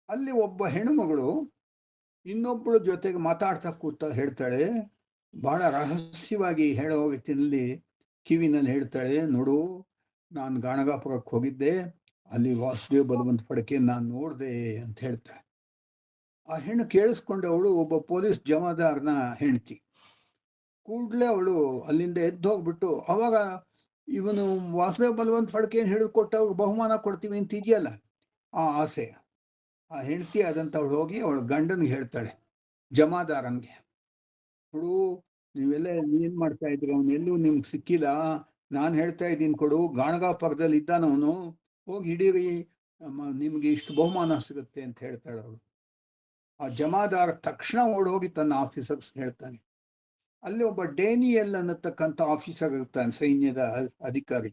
ಅಲ್ಲಿ ಒಬ್ಬ ಹೆಣ್ಣುಮಗಳು ಇನ್ನೊಬ್ಬಳ ಜೊತೆಗೆ ಮಾತಾಡ್ತಾ ಕೂತ ಹೇಳ್ತಾಳೆ, ಬಹಳ ರಹಸ್ಯವಾಗಿ ಹೇಳೋ ರೀತಿಯಲ್ಲಿ ಕಿವಿನಲ್ಲಿ ಹೇಳ್ತಾಳೆ, ನೋಡು, ನಾನು ಗಾಣಗಾಪುರಕ್ಕೆ ಹೋಗಿದ್ದೆ, ಅಲ್ಲಿ ವಾಸುದೇವ ಬಲವಂತ ಫಡ್ಕೆ ನಾನು ನೋಡ್ದೆ ಅಂತ ಹೇಳ್ತಾಳೆ. ಆ ಹೆಣ್ಣು ಕೇಳಿಸ್ಕೊಂಡವಳು ಒಬ್ಬ ಪೊಲೀಸ್ ಜಮಾದಾರನ ಹೆಂಡತಿ. ಕೂಡ್ಲೆ ಅವಳು ಅಲ್ಲಿಂದ ಎದ್ದು ಹೋಗ್ಬಿಟ್ಟು, ಅವಾಗ ಇವನು ವಾಸುದೇವ ಬಲವಂತ ಫಡ್ಕೆ ಏನ್ ಹಿಡಿದುಕೊಟ್ಟ ಅವ್ರಿಗೆ ಬಹುಮಾನ ಕೊಡ್ತೀವಿ ಅಂತ ಇದೆಯಲ್ಲ, ಆ ಆಸೆ ಆ ಹೆಂಡತಿ ಆದಂತ ಅವಳು ಹೋಗಿ ಅವಳು ಗಂಡನಿಗೆ ಹೇಳ್ತಾಳೆ, ಜಮಾದಾರನ್ಗೆ, ಕೊಡು, ನೀವೆಲ್ಲ ಏನ್ ಮಾಡ್ತಾ ಇದ್ರಿ, ಅವನು ಎಲ್ಲೂ ನಿಮ್ಗೆ ಸಿಕ್ಕಿಲ್ಲ, ನಾನು ಹೇಳ್ತಾ ಇದ್ದೀನಿ ಕೊಡು, ಗಾಣಗಾಪುರದಲ್ಲಿ ಇದ್ದಾನವನು, ಹೋಗಿ ಹಿಡೀರಿ, ನಿಮ್ಗೆ ಇಷ್ಟು ಬಹುಮಾನ ಸಿಗುತ್ತೆ ಅಂತ ಹೇಳ್ತಾಳೆ ಅವಳು. ಆ ಜಮಾದಾರ ತಕ್ಷಣ ಓಡೋಗಿ ತನ್ನ ಆಫೀಸರ್ಸ್ ಹೇಳ್ತಾನೆ. ಅಲ್ಲಿ ಒಬ್ಬ ಡೇನಿಯಲ್ ಅನ್ನತಕ್ಕಂಥ ಆಫೀಸರ್ ಇರ್ತಾನೆ, ಸೈನ್ಯದ ಅಧಿಕಾರಿ.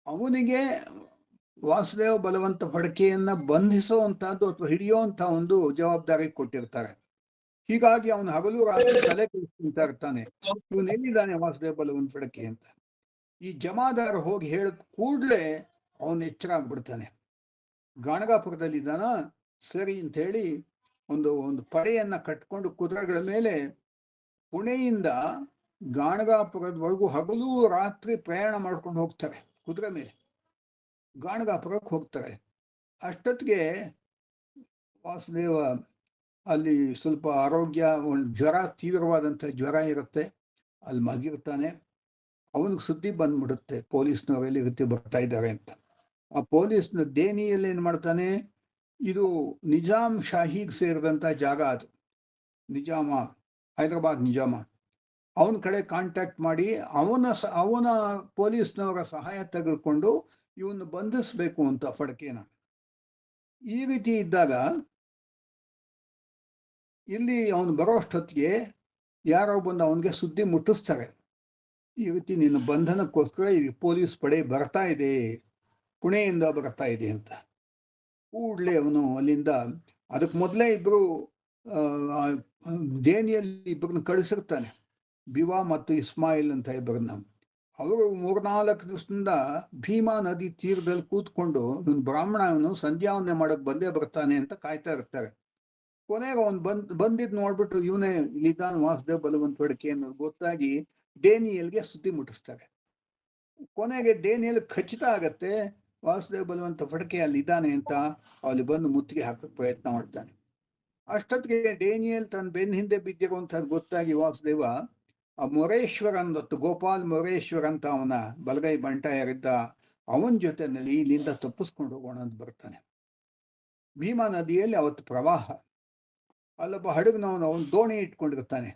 ಅವನಿಗೆ ವಾಸುದೇವ ಬಲವಂತ ಫಡ್ಕೆಯನ್ನ ಬಂಧಿಸುವಂತಹದ್ದು ಅಥವಾ ಹಿಡಿಯುವಂತ ಒಂದು ಜವಾಬ್ದಾರಿ ಕೊಟ್ಟಿರ್ತಾರೆ. ಹೀಗಾಗಿ ಅವನು ಹಗಲು ರಾತ್ರಿ ತಲೆ ಕೆಡಿಸ್ಕೊಂತ ಇರ್ತಾನೆ, ಇವನು ಎಲ್ಲಿದ್ದಾನೆ ವಾಸುದೇವ ಬಲವಂತ ಫಡ್ಕೆ ಅಂತ. ಈ ಜಮಾದಾರ ಹೋಗಿ ಹೇಳಿದ ಕೂಡ್ಲೆ ಅವನು ಎಚ್ಚರ ಆಗ್ಬಿಡ್ತಾನೆ. ಗಾಣಗಾಪುರದಲ್ಲಿದ್ದಾನ, ಸರಿ ಅಂತ ಹೇಳಿ ಒಂದು ಪಡೆಯನ್ನ ಕಟ್ಕೊಂಡು ಕುದುರೆಗಳ ಮೇಲೆ ಪುಣೆಯಿಂದ ಗಾಣಗಾಪುರದವರೆಗೂ ಹಗಲು ರಾತ್ರಿ ಪ್ರಯಾಣ ಮಾಡ್ಕೊಂಡು ಹೋಗ್ತಾರೆ. ಕುದುರೆ ಮೇಲೆ ಗಾಣಗಾಪುರಕ್ಕೆ ಹೋಗ್ತಾರೆ. ಅಷ್ಟೊತ್ತಿಗೆ ವಾಸುದೇವ ಅಲ್ಲಿ ಸ್ವಲ್ಪ ಆರೋಗ್ಯ, ಒಂದು ಜ್ವರ, ತೀವ್ರವಾದಂಥ ಜ್ವರ ಇರುತ್ತೆ, ಅಲ್ಲಿ ಮಲಗಿರ್ತಾನೆ. ಅವನಿಗೆ ಸುದ್ದಿ ಬಂದ್ಬಿಡುತ್ತೆ, ಪೊಲೀಸ್ನವರೆಲ್ಲಿ ರೀತಿ ಬರ್ತಾ ಇದ್ದಾರೆ ಅಂತ. ಆ ಪೊಲೀಸ್ನ ದೇನಿಯಲ್ಲಿ ಏನ್ ಮಾಡ್ತಾನೆ, ಇದು ನಿಜಾಮ್ ಶಾಹಿಗ್ ಸೇರಿದಂತ ಜಾಗ, ಅದು ನಿಜಾಮ, ಹೈದರಾಬಾದ್ ನಿಜಾಮ. ಅವನ ಕಡೆ ಕಾಂಟ್ಯಾಕ್ಟ್ ಮಾಡಿ ಅವನ ಪೊಲೀಸ್ನವರ ಸಹಾಯ ತೆಗೆದುಕೊಂಡು ಇವನು ಬಂಧಿಸ್ಬೇಕು ಅಂತ ಫಡ್ಕೆನ. ಈ ರೀತಿ ಇದ್ದಾಗ ಇಲ್ಲಿ ಅವನು ಬರೋಷ್ಟೊತ್ತಿಗೆ ಯಾರೋ ಬಂದು ಅವನಿಗೆ ಸುದ್ದಿ ಮುಟ್ಟಿಸ್ತಾರೆ, ಈ ರೀತಿ ನಿನ್ನ ಬಂಧನಕ್ಕೋಸ್ಕರ ಈ ಪೊಲೀಸ್ ಪಡೆ ಬರ್ತಾ ಇದೆ, ಪುಣೆಯಿಂದ ಬರ್ತಾ ಇದೆ ಅಂತ. ಕೂಡ್ಲೆ ಅವನು ಅಲ್ಲಿಂದ, ಅದಕ್ಕೆ ಮೊದಲೇ ಇಬ್ರು ದೇನಿಯಲ್ಲಿ ಇಬ್ಬರನ್ನ ಕಳಿಸಿರ್ತಾನೆ, ಬಿವಾ ಮತ್ತು ಇಸ್ಮಾಯಿಲ್ ಅಂತ ಇಬ್ಬರನ್ನ. ಅವರು 3-4 ದಿವಸದಿಂದ ಭೀಮಾ ನದಿ ತೀರದಲ್ಲಿ ಕೂತ್ಕೊಂಡು ಇವನು ಬ್ರಾಹ್ಮಣ, ಇವನು ಸಂಧ್ಯಾವಂದನೆ ಮಾಡಕ್ ಬಂದೇ ಬರ್ತಾನೆ ಅಂತ ಕಾಯ್ತಾ ಇರ್ತಾರೆ. ಕೊನೆಗೆ ಅವನು ಬಂದಿದ್ ನೋಡ್ಬಿಟ್ಟು ಇವನೇ ಇಲ್ಲಿದ್ದಾನ ವಾಸುದೇವ ಬಲವಂತ ಫಡ್ಕೆ ಅನ್ನೋದು ಗೊತ್ತಾಗಿ ಡೇನಿಯಲ್ಗೆ ಸುದ್ದಿ ಮುಟ್ಟಿಸ್ತಾರೆ. ಕೊನೆಗೆ ಡೇನಿಯಲ್ ಖಚಿತ ಆಗತ್ತೆ ವಾಸುದೇವ ಬಲವಂತ ಫಡ್ಕೆ ಅಲ್ಲಿ ಇದ್ದಾನೆ ಅಂತ. ಅಲ್ಲಿ ಬಂದು ಮುತ್ತಿಗೆ ಹಾಕಕ್ ಪ್ರಯತ್ನ ಮಾಡ್ತಾನೆ. ಅಷ್ಟೊತ್ತಿಗೆ ಡೇನಿಯಲ್ ತನ್ನ ಬೆನ್ನ ಹಿಂದೆ ಬಿದ್ದಿರುವಂತದ್ದು ಗೊತ್ತಾಗಿ ವಾಸುದೇವ ಆ ಮೊರೇಶ್ವರ್ ಅನ್ನೊತ್ತು, ಗೋಪಾಲ್ ಮೊರೇಶ್ವರ್ ಅಂತ ಅವನ ಬಲಗೈ ಬಂಟ ಯಾರಿದ್ದ, ಅವನ ಜೊತೆನಲ್ಲಿ ಇಲ್ಲಿಂದ ತಪ್ಪಿಸ್ಕೊಂಡು ಹೋಗೋಣ ಅಂತ ಬರ್ತಾನೆ. ಭೀಮಾ ನದಿಯಲ್ಲಿ ಅವತ್ತು ಪ್ರವಾಹ. ಅಲ್ಲೊಬ್ಬ ಹಡಗ್ನವನು, ಅವನು ದೋಣಿ ಇಟ್ಕೊಂಡಿರ್ತಾನೆ.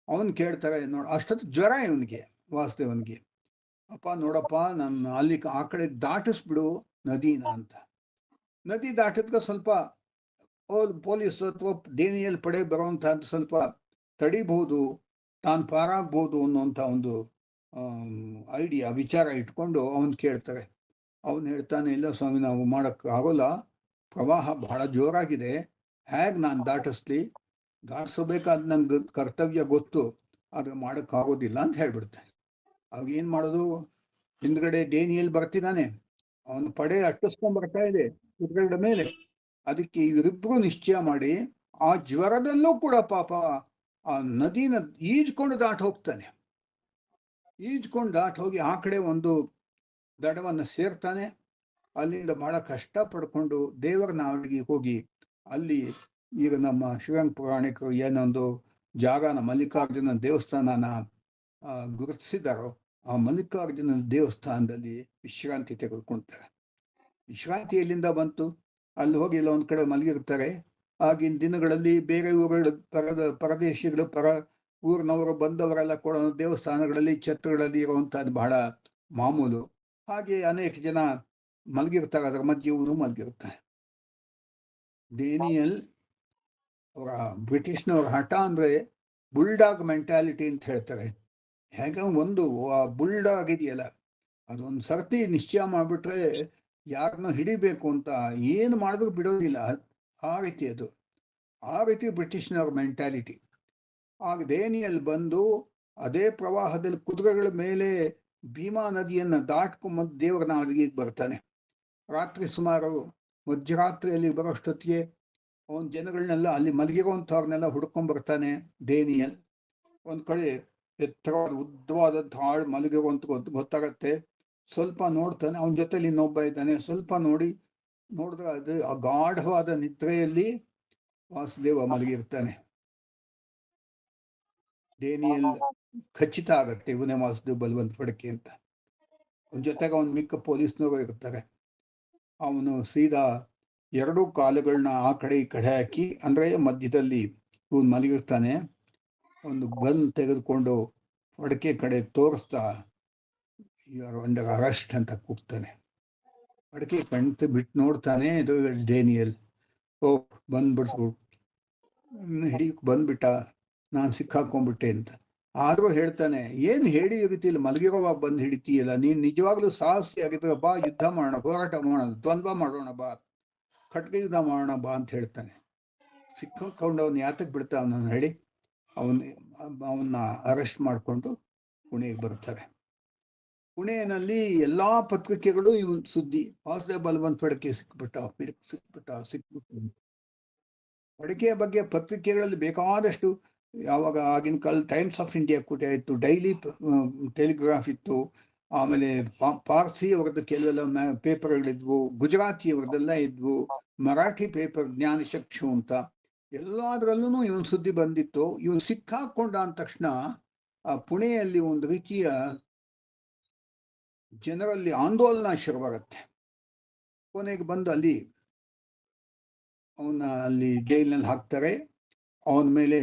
ಅವನ್ ಕೇಳ್ತಾರೆ, ನೋಡ, ಅಷ್ಟೊತ್ತು ಜ್ವರ ಇವನಿಗೆ, ವಾಸುದೇವನಿಗೆ. ಅಪ್ಪ ನೋಡಪ್ಪ, ನನ್ನ ಅಲ್ಲಿ ಆ ಕಡೆ ದಾಟಿಸ್ಬಿಡು ನದಿನ ಅಂತ. ನದಿ ದಾಟಿದ್ಕ ಸ್ವಲ್ಪ ಪೊಲೀಸ್ ಅಥವಾ ಡೇನಿಯಲ್ ಪಡೆ ಬರುವಂತಹದ್ದು ಸ್ವಲ್ಪ ತಡಿಬಹುದು, ತಾನು ಪಾರಾಗ್ಬೋದು ಅನ್ನುವಂಥ ಒಂದು ಐಡಿಯಾ ವಿಚಾರ ಇಟ್ಕೊಂಡು ಅವನ್ ಕೇಳ್ತಾರೆ. ಅವನು ಹೇಳ್ತಾನೆ, ಇಲ್ಲ ಸ್ವಾಮಿ, ನಾವು ಮಾಡಕ್ ಆಗೋಲ್ಲ, ಪ್ರವಾಹ ಬಹಳ ಜೋರಾಗಿದೆ, ಹೇಗ್ ನಾನು ದಾಟಿಸಬೇಕಾದ ನಂಗೆ ಕರ್ತವ್ಯ ಗೊತ್ತು, ಆದ್ರೆ ಮಾಡಕ್ ಆಗೋದಿಲ್ಲ ಅಂತ ಹೇಳ್ಬಿಡ್ತಾನೆ. ಅವಾಗ ಏನ್ ಮಾಡೋದು? ಹಿಂದ್ಗಡೆ ಡೇನಿಯಲ್ ಬರ್ತಿದ್ದಾನೆ, ಅವನ ಪಡೆ ಅಟ್ಟಿಸ್ಕೊಂಡ್ ಬರ್ತಾ ಇದೆ ಕುದುರೆಗಳ ಮೇಲೆ. ಅದಕ್ಕೆ ಇವರಿಬ್ರು ನಿಶ್ಚಯ ಮಾಡಿ ಆ ಜ್ವರದಲ್ಲೂ ಕೂಡ ಪಾಪ ಆ ನದಿನ ಈಜ್ಕೊಂಡು ದಾಟ್ ಹೋಗ್ತಾನೆ. ಈಜ್ಕೊಂಡು ದಾಟ್ ಹೋಗಿ ಆ ಕಡೆ ಒಂದು ದಡವನ್ನ ಸೇರ್ತಾನೆ. ಅಲ್ಲಿಂದ ಬಹಳ ಕಷ್ಟ ಪಡ್ಕೊಂಡು ದೇವರ ನಾವಿಗೆ ಹೋಗಿ ಅಲ್ಲಿ ಈಗ ನಮ್ಮ ಶ್ರೀರಂಗ ಪುರಾಣಿಕರು ಏನೊಂದು ಜಾಗನ ಮಲ್ಲಿಕಾರ್ಜುನ ದೇವಸ್ಥಾನನ ಗುರುತಿಸಿದಾರೋ, ಆ ಮಲ್ಲಿಕಾರ್ಜುನ ದೇವಸ್ಥಾನದಲ್ಲಿ ವಿಶ್ರಾಂತಿ ತೆಗೆದುಕೊಳ್ತಾರೆ. ವಿಶ್ರಾಂತಿ ಎಲ್ಲಿಂದ ಬಂತು? ಅಲ್ಲಿ ಹೋಗಿ ಇಲ್ಲ ಒಂದ್ ಕಡೆ ಮಲಗಿರ್ತಾರೆ. ಆಗಿನ ದಿನಗಳಲ್ಲಿ ಬೇರೆ ಊರುಗಳ ಪರದೇಶಿಗಳು, ಊರಿನವರು ಬಂದವರೆಲ್ಲ ಕೂಡ ದೇವಸ್ಥಾನಗಳಲ್ಲಿ ಛತ್ರಗಳಲ್ಲಿ ಇರುವಂತಹದ್ದು ಬಹಳ ಮಾಮೂಲು. ಹಾಗೆ ಅನೇಕ ಜನ ಮಲಗಿರ್ತಾರೆ, ಅದರ ಮಧ್ಯೆ ಇವನು ಮಲಗಿರ್ತಾರೆ. ಡೇನಿಯಲ್ ಅವರ ಬ್ರಿಟಿಷ್ನವ್ರ ಹಠ ಅಂದ್ರೆ ಬುಲ್ಡಾಗ್ ಮೆಂಟಾಲಿಟಿ ಅಂತ ಹೇಳ್ತಾರೆ. ಹೇಗೆ ಒಂದು ಬುಲ್ಡಾಗ್ ಇದೆಯಲ್ಲ, ಅದೊಂದು ಸರ್ತಿ ನಿಶ್ಚಯ ಮಾಡ್ಬಿಟ್ರೆ ಯಾರನ್ನ ಹಿಡಿಬೇಕು ಅಂತ ಏನು ಮಾಡಿದ್ರು ಬಿಡೋದಿಲ್ಲ, ಆ ರೀತಿ ಅದು. ಆ ರೀತಿ ಬ್ರಿಟಿಷ್ನವ್ರ ಮೆಂಟಾಲಿಟಿ. ಆಗ ಡೇನಿಯಲ್ ಬಂದು ಅದೇ ಪ್ರವಾಹದಲ್ಲಿ ಕುದುರೆಗಳ ಮೇಲೆ ಭೀಮಾ ನದಿಯನ್ನ ದಾಟ್ಕೊಂಬಂದು ದೇವರ ನಾಡಿಗೆ ಬರ್ತಾನೆ. ರಾತ್ರಿ ಸುಮಾರು ಮಧ್ಯರಾತ್ರಿಯಲ್ಲಿ ಬರೋಷ್ಟೊತ್ತಿಗೆ ಅವನ ಜನಗಳನ್ನೆಲ್ಲ, ಅಲ್ಲಿ ಮಲಗಿರುವಂಥವ್ರನ್ನೆಲ್ಲ ಹುಡ್ಕೊಂಡ್ ಬರ್ತಾನೆ ಡೇನಿಯಲ್. ಒಂದ್ ಕಡೆ ಎತ್ತರವಾದ ಉದ್ದವಾದಂಥ ಹಾಳು ಮಲಗಿರುವಂತ ಗೊತ್ತಾಗತ್ತೆ. ಸ್ವಲ್ಪ ನೋಡ್ತಾನೆ, ಅವನ ಜೊತೆಲಿ ಇನ್ನೊಬ್ಬ ಇದ್ದಾನೆ. ಸ್ವಲ್ಪ ನೋಡಿದ್ರೆ ಅದು ಆ ಗಾಢವಾದ ನಿದ್ರೆಯಲ್ಲಿ ವಾಸುದೇವ ಮಲಗಿರ್ತಾನೆ. ಡೇನಿಯಲ್ ಖಚಿತ ಆಗತ್ತೆ ಇವನೇ ವಾಸುದೇವ್ ಬಲವಂತ ಪಡಕೆ ಅಂತ. ಅವನ ಜೊತೆಗೆ ಅವನ ಮಿಕ್ಕ ಪೊಲೀಸ್ನವರು ಇರ್ತಾರೆ. ಅವನು ಸೀದಾ ಎರಡೂ ಕಾಲುಗಳನ್ನ ಆ ಕಡೆ ಈ ಕಡೆ ಹಾಕಿ, ಅಂದ್ರೆ ಮಧ್ಯದಲ್ಲಿ ಇವನು ಮಲಗಿರ್ತಾನೆ, ಒಂದು ಗನ್ ತೆಗೆದುಕೊಂಡು ಪಡಕೆ ಕಡೆ ತೋರಿಸ್ತಾ ಅಂಡರ್ ಅರೆಸ್ಟ್ ಅಂತ ಕೂಗ್ತಾನೆ. ಪಡಕೆ ಕಣ್ತು ಬಿಟ್ಟು ನೋಡ್ತಾನೆ, ಇದು ಡೇನಿಯಲ್. ಓ, ಬಂದ್ಬಿಡ್ತು, ಹಿಡಿಯಕ್ ಬಂದ್ಬಿಟ್ಟ, ನಾನು ಸಿಕ್ಕಾಕೊಂಡ್ಬಿಟ್ಟೆ ಅಂತ. ಆದ್ರೂ ಹೇಳ್ತಾನೆ, ಏನು ಹೇಳಿ ರೀತಿಯಲ್ಲಿ ಮಲಗಿರೋವಾಗ ಬಂದು ಹಿಡಿತೀಯಲ್ಲ, ನೀನ್ ನಿಜವಾಗ್ಲೂ ಸಾಹಸಿ ಆಗಿದ್ರೆ ಬಾ, ಯುದ್ಧ ಮಾಡೋಣ, ಹೋರಾಟ ಮಾಡೋಣ, ದ್ವಂದ್ವ ಮಾಡೋಣ ಬಾ, ಖಡ್ಗ ಯುದ್ಧ ಮಾಡೋಣ ಬಾ ಅಂತ ಹೇಳ್ತಾನೆ. ಸಿಕ್ಕಾಕೊಂಡು ಅವನ್ ಯಾತಕ್ ಬಿಡ್ತಾ ಅವನನ್ನು ಹೇಳಿ ಅವನ್ನ ಅರೆಸ್ಟ್ ಮಾಡ್ಕೊಂಡು ಪುಣೆಗೆ ಬರ್ತಾರೆ. ಪುಣೆಯಲ್ಲಿ ಎಲ್ಲಾ ಪತ್ರಿಕೆಗಳು ಇವನ್ ಸುದ್ದಿ, ವಾಸುದೇವ್ ಬಲವಂತ ಪಡಕೆ ಸಿಕ್ಬಿಟ್ಟು. ಪಡಕೆಯ ಬಗ್ಗೆ ಪತ್ರಿಕೆಗಳಲ್ಲಿ ಬೇಕಾದಷ್ಟು, ಯಾವಾಗ ಆಗಿನ ಕಾಲ ಟೈಮ್ಸ್ ಆಫ್ ಇಂಡಿಯಾ ಕೂಡ ಇತ್ತು, ಡೈಲಿ ಟೆಲಿಗ್ರಾಫ್ ಇತ್ತು, ಆಮೇಲೆ ಪಾರ್ಸಿ ಅವರದ್ದು ಕೆಲವೆಲ್ಲ ಪೇಪರ್ಗಳಿದ್ವು, ಗುಜರಾತಿ ಅವರದೆಲ್ಲ ಇದ್ವು, ಮರಾಠಿ ಪೇಪರ್ ಜ್ಞಾನಚಕ್ಷು ಅಂತ, ಎಲ್ಲದರಲ್ಲೂ ಇವನ್ ಸುದ್ದಿ ಬಂದಿತ್ತು. ಇವನ್ ಸಿಕ್ಕಾಕೊಂಡ ಅಂದ ತಕ್ಷಣ ಆ ಪುಣೆಯಲ್ಲಿ ಒಂದು ರೀತಿಯ ಜನರಲ್ಲಿ ಆಂದೋಲನ ಶುರುವಾಗತ್ತೆ. ಕೊನೆಗೆ ಬಂದು ಅಲ್ಲಿ ಜೈಲಿನಲ್ಲಿ ಹಾಕ್ತಾರೆ. ಅವನ ಮೇಲೆ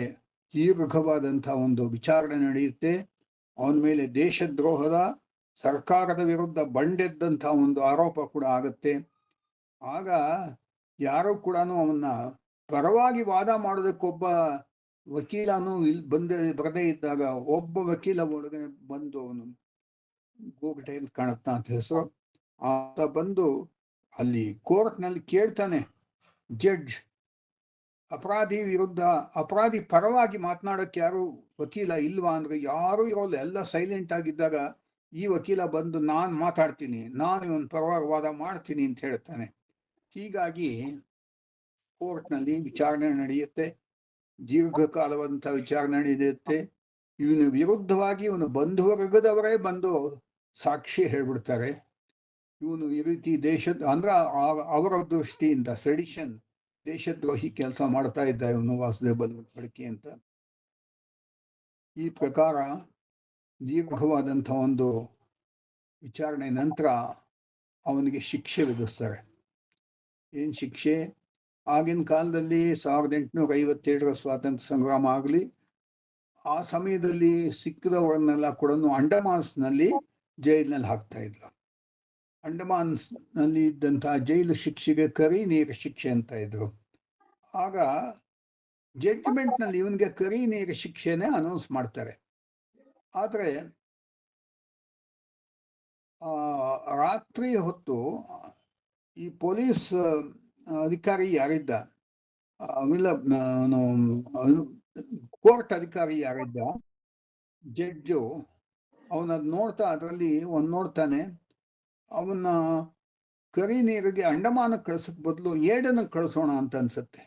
ದೀರ್ಘವಾದಂತಹ ಒಂದು ವಿಚಾರಣೆ ನಡೆಯುತ್ತೆ. ಅವನ ಮೇಲೆ ದೇಶದ್ರೋಹದ, ಸರ್ಕಾರದ ವಿರುದ್ಧ ಬಂಡೆದ್ದಂತಹ ಒಂದು ಆರೋಪ ಕೂಡ ಆಗತ್ತೆ. ಆಗ ಯಾರು ಕೂಡ ಅವನ್ನ ಪರವಾಗಿ ವಾದ ಮಾಡೋದಕ್ಕೊಬ್ಬ ವಕೀಲನು ಬರದೇ ಇದ್ದಾಗ, ಒಬ್ಬ ವಕೀಲ ಒಳಗೆ ಬಂದು, ಅವನು ಗೋಗಟೆ ಅಂತ ಕಾಣುತ್ತಾ ಅಂತ ಹೆಸರು, ಆತ ಬಂದು ಅಲ್ಲಿ ಕೋರ್ಟ್ನಲ್ಲಿ ಕೇಳ್ತಾನೆ, ಜಡ್ಜ್, ಅಪರಾಧಿ ಪರವಾಗಿ ಮಾತನಾಡಕ್ಕೆ ಯಾರು ವಕೀಲ ಇಲ್ವಾ ಅಂದ್ರೆ ಯಾರು ಇರೋಲ್ಲ, ಎಲ್ಲ ಸೈಲೆಂಟ್ ಆಗಿದ್ದಾಗ ಈ ವಕೀಲ ಬಂದು ನಾನ್ ಮಾತಾಡ್ತೀನಿ, ನಾನು ಇವನ್ ಪರವಾಗಿ ವಾದ ಮಾಡ್ತೀನಿ ಅಂತ ಹೇಳ್ತಾನೆ. ಹೀಗಾಗಿ ಕೋರ್ಟ್ನಲ್ಲಿ ವಿಚಾರಣೆ ನಡೆಯುತ್ತೆ. ದೀರ್ಘಕಾಲವಂತ ವಿಚಾರಣೆ ನಡೆಯುತ್ತೆ. ಇವನ ವಿರುದ್ಧವಾಗಿ ಇವನು ಬಂಧುವರ್ಗದವರೇ ಬಂದು ಸಾಕ್ಷಿ ಹೇಳ್ಬಿಡ್ತಾರೆ. ಇವನು ಈ ರೀತಿ ಅವರ ದೃಷ್ಟಿಯಿಂದ ಸೆಡಿಷನ್, ದೇಶದ್ರೋಹಿ ಕೆಲಸ ಮಾಡ್ತಾ ಇದ್ದ ಇವನು ವಾಸುದೇವ್ ಬಲವಂತ ಪಡಕೆ ಅಂತ. ಈ ಪ್ರಕಾರ ದೀರ್ಘವಾದಂಥ ಒಂದು ವಿಚಾರಣೆ ನಂತರ ಅವನಿಗೆ ಶಿಕ್ಷೆ ವಿಧಿಸ್ತಾರೆ. ಏನ್ ಶಿಕ್ಷೆ? ಆಗಿನ ಕಾಲದಲ್ಲಿ 1857 ಸ್ವಾತಂತ್ರ್ಯ ಸಂಗ್ರಾಮ ಆಗಲಿ, ಆ ಸಮಯದಲ್ಲಿ ಸಿಕ್ಕಿದವರನ್ನೆಲ್ಲ ಕೂಡ ಅಂಡಮಾನ್ಸ್ನಲ್ಲಿ ಜೈಲಿನಲ್ಲಿ ಹಾಕ್ತಾ ಇದ್ರು. ಅಂಡಮಾನ್ಸ್ ನಲ್ಲಿ ಇದ್ದಂತಹ ಜೈಲು ಶಿಕ್ಷೆಗೆ ಕರಿ ನೀರು ಶಿಕ್ಷೆ ಅಂತ ಇದ್ರು. ಆಗ ಜಡ್ಜ್ಮೆಂಟ್ ನಲ್ಲಿ ಇವನಿಗೆ ಕರಿ ನೀರು ಶಿಕ್ಷೆನೆ ಅನೌನ್ಸ್ ಮಾಡ್ತಾರೆ. ಆದ್ರೆ ರಾತ್ರಿ ಹೊತ್ತು ಈ ಪೊಲೀಸ್ ಅಧಿಕಾರಿ ಯಾರಿದ್ದ, ಕೋರ್ಟ್ ಅಧಿಕಾರಿ ಯಾರಿದ್ದ, ಜಡ್ಜು, ಅವನದ್ ನೋಡ್ತಾ ಅದರಲ್ಲಿ ನೋಡ್ತಾನೆ, ಅವನ್ನ ಕರಿ ನೀರಿಗೆ ಅಂಡಮಾನಕ್ಕೆ ಕಳ್ಸಕ್ ಬದಲು ಏಡನ್ನ ಕಳ್ಸೋಣ ಅಂತ ಅನ್ಸುತ್ತೆ.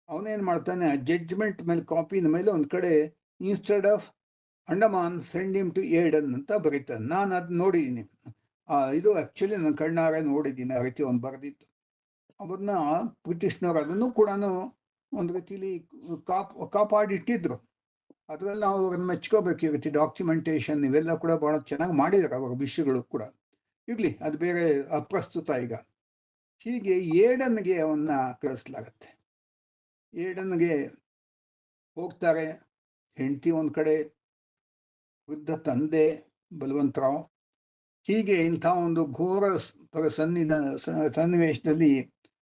ಅವನೇನ್ ಮಾಡ್ತಾನೆ, ಆ ಜಡ್ಜ್ಮೆಂಟ್ ಮೇಲೆ ಕಾಪಿನ ಮೇಲೆ ಒಂದ್ ಕಡೆ instead of Andaman send him to Aden ಅಂತ ಬರೀತಾನೆ. ನಾನು ಅದ್ ನೋಡಿದ್ದೀನಿ, ಇದು ಆಕ್ಚುಲಿ ನನ್ನ ಕಣ್ಣಾರೆ ನೋಡಿದ್ದೀನಿ, ಆ ರೀತಿ ಅವ್ನು ಬರೆದಿತ್ತು. ಅವನ್ನ ಬ್ರಿಟಿಷ್ನವ್ರು ಅದನ್ನು ಕೂಡ ಒಂದು ರೀತಿಲಿ ಕಾಪಾಡಿಟ್ಟಿದ್ರು. ಅದ್ರಲ್ಲಿ ನಾವು ಅವ್ರನ್ನ ಮೆಚ್ಕೋಬೇಕು. ಈ ರೀತಿ ಡಾಕ್ಯುಮೆಂಟೇಶನ್ ಇವೆಲ್ಲ ಕೂಡ ಬಹಳ ಚೆನ್ನಾಗಿ ಮಾಡಿದ್ದಾರೆ ಅವರ ವಿಷಯಗಳು ಕೂಡ. ಇರ್ಲಿ, ಅದು ಬೇರೆ ಅಪ್ರಸ್ತುತ ಈಗ. ಹೀಗೆ ಏಡನ್ಗೆ ಅವನ್ನ ಕಳಿಸ್ಲಾಗತ್ತೆ. ಏಡನ್ಗೆ ಹೋಗ್ತಾರೆ. ಹೆಂಡತಿ ಒಂದ್ ಕಡೆ, ವೃದ್ಧ ತಂದೆ ಬಲವಂತರಾವ್. ಹೀಗೆ ಇಂಥ ಒಂದು ಘೋರ ಸನ್ನಿವೇಶದಲ್ಲಿ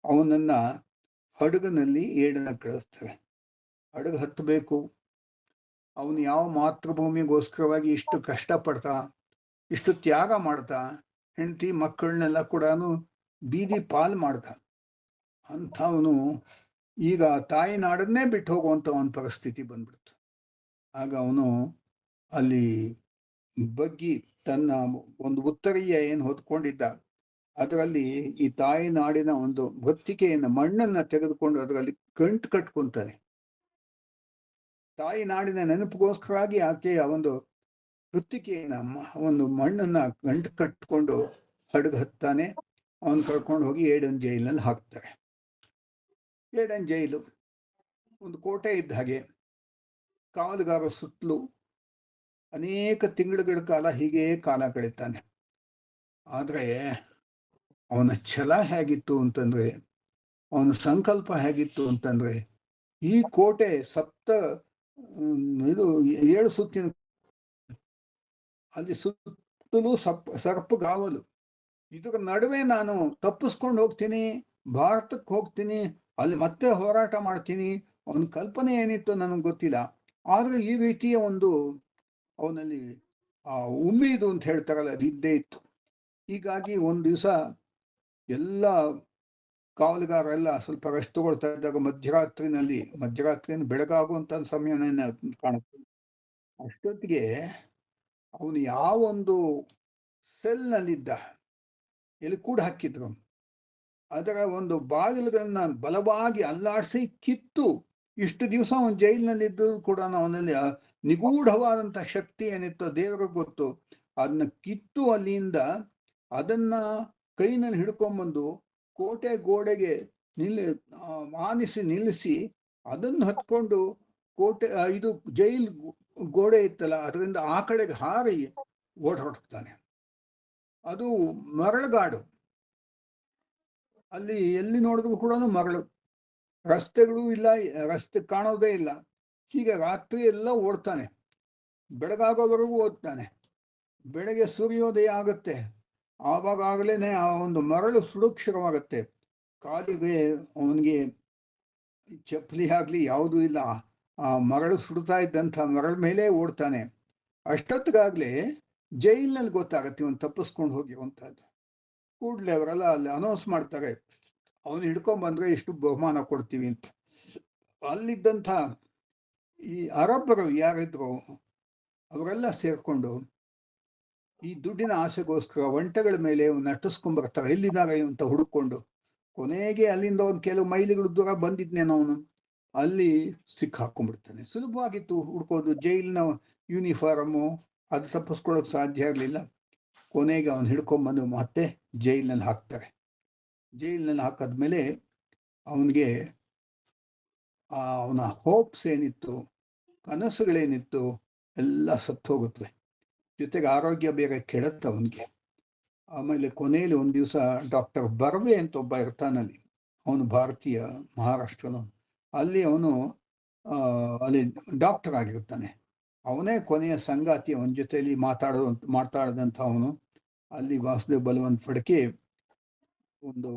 ಅವನನ್ನ ಹಡಗಿನಲ್ಲಿ ಏಡನ್ನ ಕಳಿಸ್ತಾರೆ. ಹಡಗು ಹತ್ತಬೇಕು. ಅವನು ಯಾವ ಮಾತೃಭೂಮಿಗೋಸ್ಕರವಾಗಿ ಇಷ್ಟು ಕಷ್ಟಪಡ್ತಾ, ಇಷ್ಟು ತ್ಯಾಗ ಮಾಡ್ತಾ, ಹೆಂಡತಿ ಮಕ್ಕಳನ್ನೆಲ್ಲ ಕೂಡ ಬೀದಿ ಪಾಲ್ ಮಾಡ್ದ ಅಂಥವನು ಈಗ ತಾಯಿ ನಾಡನ್ನೇ ಬಿಟ್ಟು ಹೋಗುವಂತ ಒಂದು ಪರಿಸ್ಥಿತಿ ಬಂದ್ಬಿಡ್ತು. ಆಗ ಅವನು ಅಲ್ಲಿ ಬಗ್ಗಿ ತನ್ನ ಒಂದು ಉತ್ತರೀಯ ಏನು ಹೊತ್ಕೊಂಡಿದ್ದ ಅದರಲ್ಲಿ ಈ ತಾಯಿ ನಾಡಿನ ಒಂದು ಹೊತ್ತಿಕೆಯನ್ನು, ಮಣ್ಣನ್ನ ತೆಗೆದುಕೊಂಡು ಅದರಲ್ಲಿ ಗಂಟು ಕಟ್ಕೊಂತಾನೆ. ತಾಯಿ ನಾಡಿನ ನೆನಪಿಗೋಸ್ಕರವಾಗಿ ಆಕೆಯ ಒಂದು ವೃತ್ತಿಕೆಯನ್ನ, ಒಂದು ಮಣ್ಣನ್ನ ಗಂಟು ಕಟ್ಕೊಂಡು ಹಡಗು ಹತ್ತಾನೆ. ಅವನ್ ಕರ್ಕೊಂಡು ಹೋಗಿ ಏಡನ್ ಜೈಲಿನಲ್ಲಿ ಹಾಕ್ತಾರೆ. ಏಡನ್ ಜೈಲು ಒಂದು ಕೋಟೆ ಇದ್ದ ಹಾಗೆ. ಕಾವಲುಗಾರ ಸುತ್ತಲೂ ಅನೇಕ ತಿಂಗಳುಗಳ ಕಾಲ ಹೀಗೆ ಕಾಲ ಕಳೀತಾನೆ. ಆದ್ರೆ ಅವನ ಛಲ ಹೇಗಿತ್ತು ಅಂತಂದ್ರೆ, ಅವನ ಸಂಕಲ್ಪ ಹೇಗಿತ್ತು ಅಂತಂದ್ರೆ, ಈ ಕೋಟೆ ಇದು 7 ಸುತ್ತಿನ, ಅಲ್ಲಿ ಸುತ್ತಲೂ ಸರ್ಪಗಾವಲು. ಇದರ ನಡುವೆ ನಾನು ತಪ್ಪಿಸ್ಕೊಂಡು ಹೋಗ್ತೀನಿ, ಭಾರತಕ್ಕೆ ಹೋಗ್ತೀನಿ, ಅಲ್ಲಿ ಮತ್ತೆ ಹೋರಾಟ ಮಾಡ್ತೀನಿ. ಅವನ ಕಲ್ಪನೆ ಏನಿತ್ತು ನನಗೆ ಗೊತ್ತಿಲ್ಲ. ಆದ್ರೆ ಈ ರೀತಿಯ ಒಂದು ಅವನಲ್ಲಿ ಉಮ್ಮೀದು ಅಂತ ಹೇಳ್ತಾರಲ್ಲ, ಅದು ಇದ್ದೇ ಇತ್ತು. ಹೀಗಾಗಿ ಒಂದ್ ದಿವಸ ಎಲ್ಲ ಕಾವಲುಗಾರೆಲ್ಲ ಸ್ವಲ್ಪ ರೆಸ್ಟ್ ತಗೊಳ್ತಾ ಇದ್ದಾಗ ಮಧ್ಯರಾತ್ರಿಯನ್ನು ಬೆಳಗಾಗುವಂತ ಸಮಯನ ಕಾಣುತ್ತೆ. ಅಷ್ಟೊತ್ತಿಗೆ ಅವನು ಯಾವೊಂದು ಸೆಲ್ ನಲ್ಲಿದ್ದ, ಎಲ್ಲಿ ಕೂಡ ಹಾಕಿದ್ರು, ಅದರ ಒಂದು ಬಾಗಿಲುಗಳನ್ನ ಬಲವಾಗಿ ಅಲ್ಲಾಡಿಸಿ ಕಿತ್ತು, ಇಷ್ಟು ದಿವಸ ಅವನು ಜೈಲಿನಲ್ಲಿದ್ದು ಕೂಡ ಅವನಲ್ಲಿ ನಿಗೂಢವಾದಂತ ಶಕ್ತಿ ಏನಿತ್ತು ದೇವರಿಗೆ ಗೊತ್ತು, ಅದನ್ನ ಕಿತ್ತು ಅಲ್ಲಿಂದ ಅದನ್ನ ಕೈನಲ್ಲಿ ಹಿಡ್ಕೊಂಡ್ಬಂದು ಕೋಟೆ ಗೋಡೆಗೆ ಆನಿಸಿ ನಿಲ್ಲಿಸಿ ಅದನ್ನು ಹತ್ಕೊಂಡು ಕೋಟೆ ಇದು ಜೈಲ್ ಗೋಡೆ ಇತ್ತಲ್ಲ ಅದರಿಂದ ಆ ಕಡೆಗೆ ಹಾರಿ ಹೊರಡ್ತಾನೆ. ಅದು ಮರಳುಗಾಡು, ಅಲ್ಲಿ ಎಲ್ಲಿ ನೋಡಿದ್ರು ಕೂಡ ಮರಳು, ರಸ್ತೆಗಳು ಇಲ್ಲ, ರಸ್ತೆ ಕಾಣೋದೇ ಇಲ್ಲ. ಹೀಗೆ ರಾತ್ರಿ ಎಲ್ಲ ಓಡ್ತಾನೆ, ಬೆಳಗಾಗೋವರೆಗೂ ಓದ್ತಾನೆ. ಬೆಳಗ್ಗೆ ಸೂರ್ಯೋದಯ ಆಗುತ್ತೆ, ಆವಾಗಲೇನೆ ಆ ಒಂದು ಮರಳು ಸುಡುಕ್ ಶುರುವಾಗತ್ತೆ. ಕಾಲಿಗೆ ಅವನಿಗೆ ಚಪ್ಪಲಿ ಆಗ್ಲಿ ಯಾವುದೂ ಇಲ್ಲ, ಆ ಮರಳು ಸುಡ್ತಾ ಇದ್ದಂಥ ಮರಳ ಮೇಲೆ ಓಡ್ತಾನೆ. ಅಷ್ಟೊತ್ತಿಗಾಗ್ಲೇ ಜೈಲಿನಲ್ಲಿ ಗೊತ್ತಾಗತ್ತೆ ಇವನು ತಪ್ಪಿಸ್ಕೊಂಡು ಹೋಗಿರುವಂತಹದ್ದು. ಕೂಡ್ಲೆ ಅವರೆಲ್ಲ ಅಲ್ಲಿ ಅನೌನ್ಸ್ ಮಾಡ್ತಾರೆ, ಅವನು ಹಿಡ್ಕೊಂಡ್ ಬಂದ್ರೆ ಇಷ್ಟು ಬಹುಮಾನ ಕೊಡ್ತೀವಿ ಅಂತ. ಅಲ್ಲಿದ್ದಂಥ ಈ ಅರಬ್ಬರು ಯಾರಿದ್ರು ಅವರೆಲ್ಲ ಸೇರ್ಕೊಂಡು ಈ ದುಡ್ಡಿನ ಆಸೆಗೋಸ್ಕರ ಒಂಟೆಗಳ ಮೇಲೆ ನಟಿಸ್ಕೊಂಡ್ ಬರ್ತಾರೆ, ಎಲ್ಲಿದ್ದಾರೆ ಅಂತ ಹುಡುಕೊಂಡು. ಕೊನೆಗೆ ಅಲ್ಲಿಂದ ಒಂದು ಕೆಲವು ಮೈಲಿಗಳು ದೂರ ಬಂದಿದ್ನೇನೋ ಅವನು, ಅಲ್ಲಿ ಸಿಕ್ಕಾಕೊಂಡ್ಬಿಡ್ತಾನೆ. ಸುಲಭವಾಗಿತ್ತು ಹುಡ್ಕೋದು, ಜೈಲಿನ ಯೂನಿಫಾರ್ಮು, ಅದು ತಪ್ಪಿಸ್ಕೊಳ್ಳೋಕೆ ಸಾಧ್ಯ ಆಗಲಿಲ್ಲ. ಕೊನೆಗೆ ಅವನು ಹಿಡ್ಕೊಂಡ್ಬಂದು ಮತ್ತೆ ಜೈಲಿನಲ್ಲಿ ಹಾಕ್ತಾರೆ. ಜೈಲಿನಲ್ಲಿ ಹಾಕಾದ್ಮೇಲೆ ಅವನಿಗೆ ಅವನ ಹೋಪ್ಸ್ ಏನಿತ್ತು, ಕನಸುಗಳೇನಿತ್ತು ಎಲ್ಲ ಸತ್ತು ಹೋಗುತ್ತವೆ. ಜೊತೆಗೆ ಆರೋಗ್ಯ ಬೇರೆ ಕೆಡುತ್ತೆ ಅವನಿಗೆ. ಆಮೇಲೆ ಕೊನೆಯಲ್ಲಿ ಒಂದ್ ದಿವಸ ಡಾಕ್ಟರ್ ಬರ್ವೆ ಅಂತ ಒಬ್ಬ ಇರ್ತಾನಲ್ಲಿ, ಅವನು ಭಾರತೀಯ, ಮಹಾರಾಷ್ಟ್ರನ. ಅಲ್ಲಿ ಅವನು ಅಲ್ಲಿ ಡಾಕ್ಟರ್ ಆಗಿರ್ತಾನೆ. ಅವನೇ ಕೊನೆಯ ಸಂಗಾತಿ, ಅವನ ಜೊತೆಯಲ್ಲಿ ಮಾತಾಡದಂಥ ಅವನು. ಅಲ್ಲಿ ವಾಸುದೇವ್ ಬಲವಂತ್ ಫಡ್ಕೆ ಒಂದು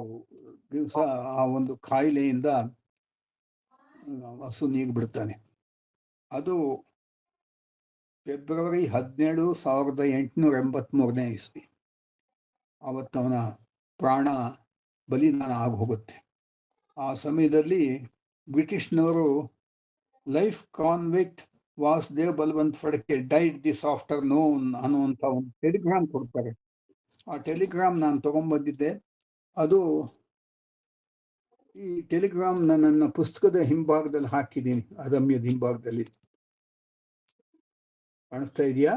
ದಿವಸ ಆ ಒಂದು ಕಾಯಿಲೆಯಿಂದ ಹಸು ನೀಗ್ ಬಿಡ್ತಾನೆ. ಅದು ಫೆಬ್ರವರಿ 17, 1883 ಇಸ್ವಿ. ಅವತ್ತವನ ಪ್ರಾಣ ಬಲಿದಾನ ಆಗೋಗುತ್ತೆ. ಆ ಸಮಯದಲ್ಲಿ ಬ್ರಿಟಿಷ್ನವರು life convict Vasudev Balwant Phadke died this afternoon ಅನ್ನುವಂಥ ಒಂದು ಟೆಲಿಗ್ರಾಮ್ ಕೊಡ್ತಾರೆ. ಆ ಟೆಲಿಗ್ರಾಮ್ ನಾನು ತಗೊಂಡ್ಬಂದಿದ್ದೆ. ಅದು ಈ ಟೆಲಿಗ್ರಾಮ್ ನನ್ನ ಪುಸ್ತಕದ ಹಿಂಭಾಗದಲ್ಲಿ ಹಾಕಿದ್ದೀನಿ, ಅದಮ್ಯದ ಹಿಂಭಾಗದಲ್ಲಿ. ಕಾಣಿಸ್ತಾ ಇದೆಯಾ?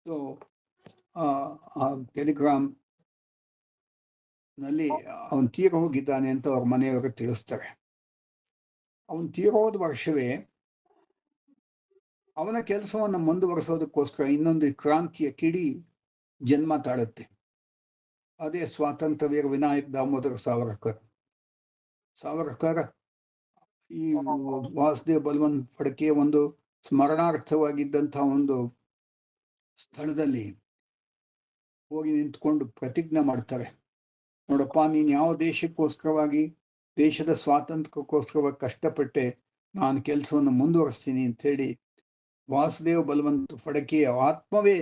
ಸೊ ಆ ಟೆಲಿಗ್ರಾಮ್ ನಲ್ಲಿ ಅವನು ತೀರ ಹೋಗಿದ್ದಾನೆ ಅಂತ ಅವ್ರ ಮನೆಯವರು ತಿಳಿಸ್ತಾರೆ. ಅವನು ತೀರೋದ ವರ್ಷವೇ ಅವನ ಕೆಲಸವನ್ನು ಮುಂದುವರಿಸೋದಕ್ಕೋಸ್ಕರ ಇನ್ನೊಂದು ಕ್ರಾಂತಿಯ ಕಿಡಿ ಜನ್ಮ ತಾಳುತ್ತೆ. ಅದೇ ಸ್ವಾತಂತ್ರ್ಯ ವೀರ ವಿನಾಯಕ್ ದಾಮೋದರ ಸಾವರ್ಕರ್. ಈ ವಾಸುದೇವ್ ಬಲವಂತ್ ಫಡ್ಕೆ ಒಂದು ಸ್ಮರಣಾರ್ಥವಾಗಿದ್ದಂತಹ ಒಂದು ಸ್ಥಳದಲ್ಲಿ ಹೋಗಿ ನಿಂತ್ಕೊಂಡು ಪ್ರತಿಜ್ಞೆ ಮಾಡ್ತಾರೆ. ನೋಡಪ್ಪ, ನೀನು ಯಾವ ದೇಶಕ್ಕೋಸ್ಕರವಾಗಿ, ದೇಶದ ಸ್ವಾತಂತ್ರ್ಯಕ್ಕೋಸ್ಕರವಾಗಿ ಕಷ್ಟಪಟ್ಟೆ, ನಾನು ಕೆಲಸವನ್ನು ಮುಂದುವರಿಸ್ತೀನಿ ಅಂತ ಹೇಳಿ ವಾಸುದೇವ್ ಬಲವಂತ್ ಫಡ್ಕೆಯ ಆತ್ಮವೇ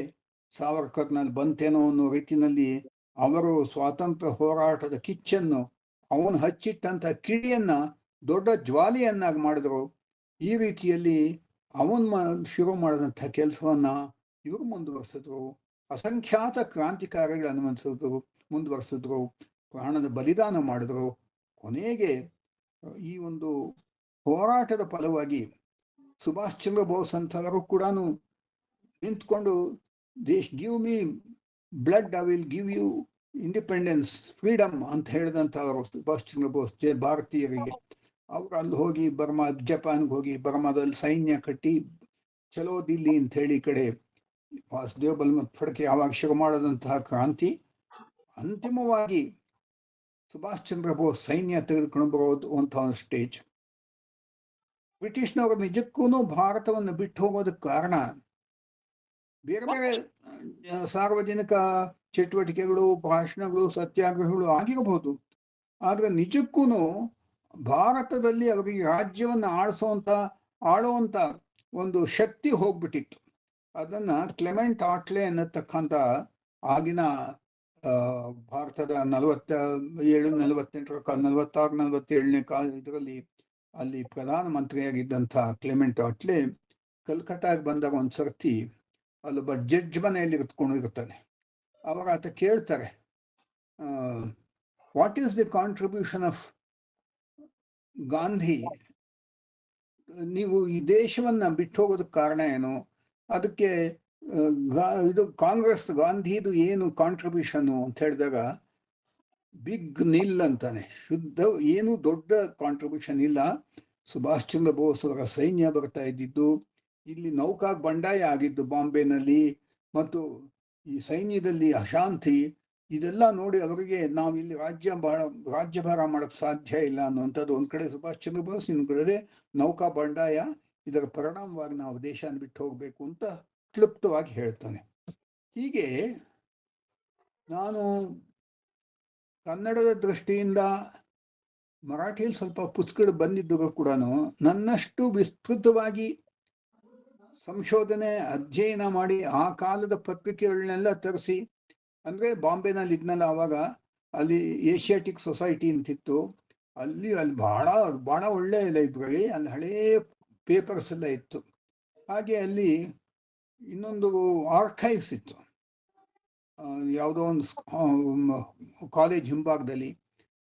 ಸಾವರ್ಕರ್ನಲ್ಲಿ ಬಂತೇನೋ ಅನ್ನೋ ರೀತಿಯಲ್ಲಿ ಅವರು ಸ್ವಾತಂತ್ರ್ಯ ಹೋರಾಟದ ಕಿಚ್ಚನ್ನು, ಅವನು ಹಚ್ಚಿಟ್ಟಂತ ಕಿಡಿಯನ್ನ ದೊಡ್ಡ ಜ್ವಾಲೆಯನ್ನಾಗಿ ಮಾಡಿದ್ರು. ಈ ರೀತಿಯಲ್ಲಿ ಶುರು ಮಾಡಿದಂಥ ಕೆಲಸವನ್ನ ಇವರು ಮುಂದುವರಿಸಿದ್ರು. ಅಸಂಖ್ಯಾತ ಕ್ರಾಂತಿಕಾರಿಗಳು ಮುಂದುವರಿಸಿದ್ರು, ಪ್ರಾಣದ ಬಲಿದಾನ ಮಾಡಿದ್ರು. ಕೊನೆಗೆ ಈ ಒಂದು ಹೋರಾಟದ ಫಲವಾಗಿ ಸುಭಾಷ್ ಚಂದ್ರ ಬೋಸ್ ಅಂತವರು ಕೂಡ ನಿಂತ್ಕೊಂಡು give me blood, I will give you independence, freedom ಅಂತ ಹೇಳಿದಂಥವರು ಸುಭಾಷ್ ಚಂದ್ರ ಬೋಸ್ ಭಾರತೀಯರಿಗೆ. ಅವ್ರು ಅಲ್ಲಿ ಹೋಗಿ ಜಪಾನ್ಗೆ ಹೋಗಿ ಬರ್ಮಾದಲ್ಲಿ ಸೈನ್ಯ ಕಟ್ಟಿ ಚಲೋ ದಿಲ್ಲಿ ಅಂತ ಹೇಳಿ ಈ ಕಡೆ ವಾಸುದೇವ್ ಬಲವಂತ್ ಫಡ್ಕೆ ಯಾವಾಗ ಶುರು ಮಾಡದಂತಹ ಕ್ರಾಂತಿ, ಅಂತಿಮವಾಗಿ ಸುಭಾಷ್ ಚಂದ್ರ ಬೋಸ್ ಸೈನ್ಯ ತೆಗೆದುಕೊಂಡು ಬರೋದು ಅಂತ ಒಂದು ಸ್ಟೇಜ್. ಬ್ರಿಟಿಷ್ನವರು ನಿಜಕ್ಕೂ ಭಾರತವನ್ನು ಬಿಟ್ಟು ಹೋಗೋದಕ್ಕೆ ಕಾರಣ ಬೇರೆ ಬೇರೆ ಸಾರ್ವಜನಿಕ ಚಟುವಟಿಕೆಗಳು, ಭಾಷಣಗಳು, ಸತ್ಯಾಗ್ರಹಗಳು ಆಗಿರಬಹುದು. ಆದ್ರೆ ನಿಜಕ್ಕೂ ಭಾರತದಲ್ಲಿ ಅವರಿಗೆ ರಾಜ್ಯವನ್ನು ಆಳುವಂತ ಒಂದು ಶಕ್ತಿ ಹೋಗ್ಬಿಟ್ಟಿತ್ತು. ಅದನ್ನ ಕ್ಲೆಮೆಂಟ್ ಆಟ್ಲೆ ಅನ್ನತಕ್ಕಂಥ ಆಗಿನ ಭಾರತದ 46-47ನೇ ಇದರಲ್ಲಿ ಅಲ್ಲಿ ಪ್ರಧಾನ ಮಂತ್ರಿಯಾಗಿದ್ದಂಥ ಕ್ಲೆಮೆಂಟ್ ಆಟ್ಲೆ ಕಲ್ಕಟ್ಟಾಗಿ ಬಂದಾಗ ಒಂದ್ಸರ್ತಿ ಅಲ್ಲೊಬ್ಬ ಜಡ್ಜ್ ಮನೆಯಲ್ಲಿ ಇರ್ತಾನೆ. ಅವಾಗ ಆತ ಕೇಳ್ತಾರೆ, what is the contribution of Gandhi, ನೀವು ಈ ದೇಶವನ್ನ ಬಿಟ್ಟು ಹೋಗೋದಕ್ಕೆ ಕಾರಣ ಏನು, ಅದಕ್ಕೆ ಇದು ಕಾಂಗ್ರೆಸ್ ಗಾಂಧಿದು ಏನು ಕಾಂಟ್ರಿಬ್ಯೂಷನ್ ಅಂತ ಹೇಳಿದಾಗ ಬಿಗ್ ನಿಲ್ ಅಂತಾನೆ. ಏನು ದೊಡ್ಡ ಕಾಂಟ್ರಿಬ್ಯೂಷನ್ ಇಲ್ಲ. ಸುಭಾಷ್ ಚಂದ್ರ ಬೋಸ್ ಅವರ ಸೈನ್ಯ ಬರ್ತಾ ಇದ್ದಿದ್ದು, ಇಲ್ಲಿ ನೌಕಾ ಬಂಡಾಯ ಆಗಿದ್ದು ಬಾಂಬೆನಲ್ಲಿ, ಮತ್ತು ಈ ಸೈನ್ಯದಲ್ಲಿ ಅಶಾಂತಿ, ಇದೆಲ್ಲ ನೋಡಿ ಅವರಿಗೆ ನಾವು ಇಲ್ಲಿ ರಾಜ್ಯಭಾರ ಮಾಡಕ್ ಸಾಧ್ಯ ಇಲ್ಲ ಅನ್ನುವಂಥದ್ದು. ಒಂದ್ ಕಡೆ ಸುಭಾಷ್ ಚಂದ್ರ ಬೋಸ್, ಇನ್ನೊಂದ್ ಕಡೆ ನೌಕಾ ಬಂಡಾಯ, ಇದರ ಪರಿಣಾಮವಾಗಿ ನಾವು ದೇಶನ ಬಿಟ್ಟು ಹೋಗ್ಬೇಕು ಅಂತ ಕ್ಲುಪ್ತವಾಗಿ ಹೇಳ್ತಾನೆ. ಹೀಗೆ ನಾನು ಕನ್ನಡದ ದೃಷ್ಟಿಯಿಂದ ಮರಾಠಿಯಲ್ಲಿ ಸ್ವಲ್ಪ ಪುಸ್ತಕಗಳು ಬಂದಿದ್ದರೂ ಕೂಡ ನನ್ನಷ್ಟು ವಿಸ್ತೃತವಾಗಿ ಸಂಶೋಧನೆ ಅಧ್ಯಯನ ಮಾಡಿ ಆ ಕಾಲದ ಪತ್ರಿಕೆಗಳನ್ನೆಲ್ಲ ತರಿಸಿ, ಅಂದ್ರೆ ಬಾಂಬೆನಲ್ಲಿ ಇದ್ನಲ್ಲ ಆವಾಗ, ಅಲ್ಲಿ ಏಷ್ಯಾಟಿಕ್ ಸೊಸೈಟಿ ಅಂತಿತ್ತು, ಅಲ್ಲಿ ಬಹಳ ಒಳ್ಳೆ ಲೈಬ್ರರಿ, ಅಲ್ಲಿ ಹಳೇ ಪೇಪರ್ಸ್ ಎಲ್ಲ ಇತ್ತು. ಹಾಗೆ ಅಲ್ಲಿ ಇನ್ನೊಂದು ಆರ್ಕೈವ್ಸ್ ಇತ್ತು, ಯಾವುದೋ ಒಂದು ಕಾಲೇಜ್ ಹಿಂಭಾಗದಲ್ಲಿ.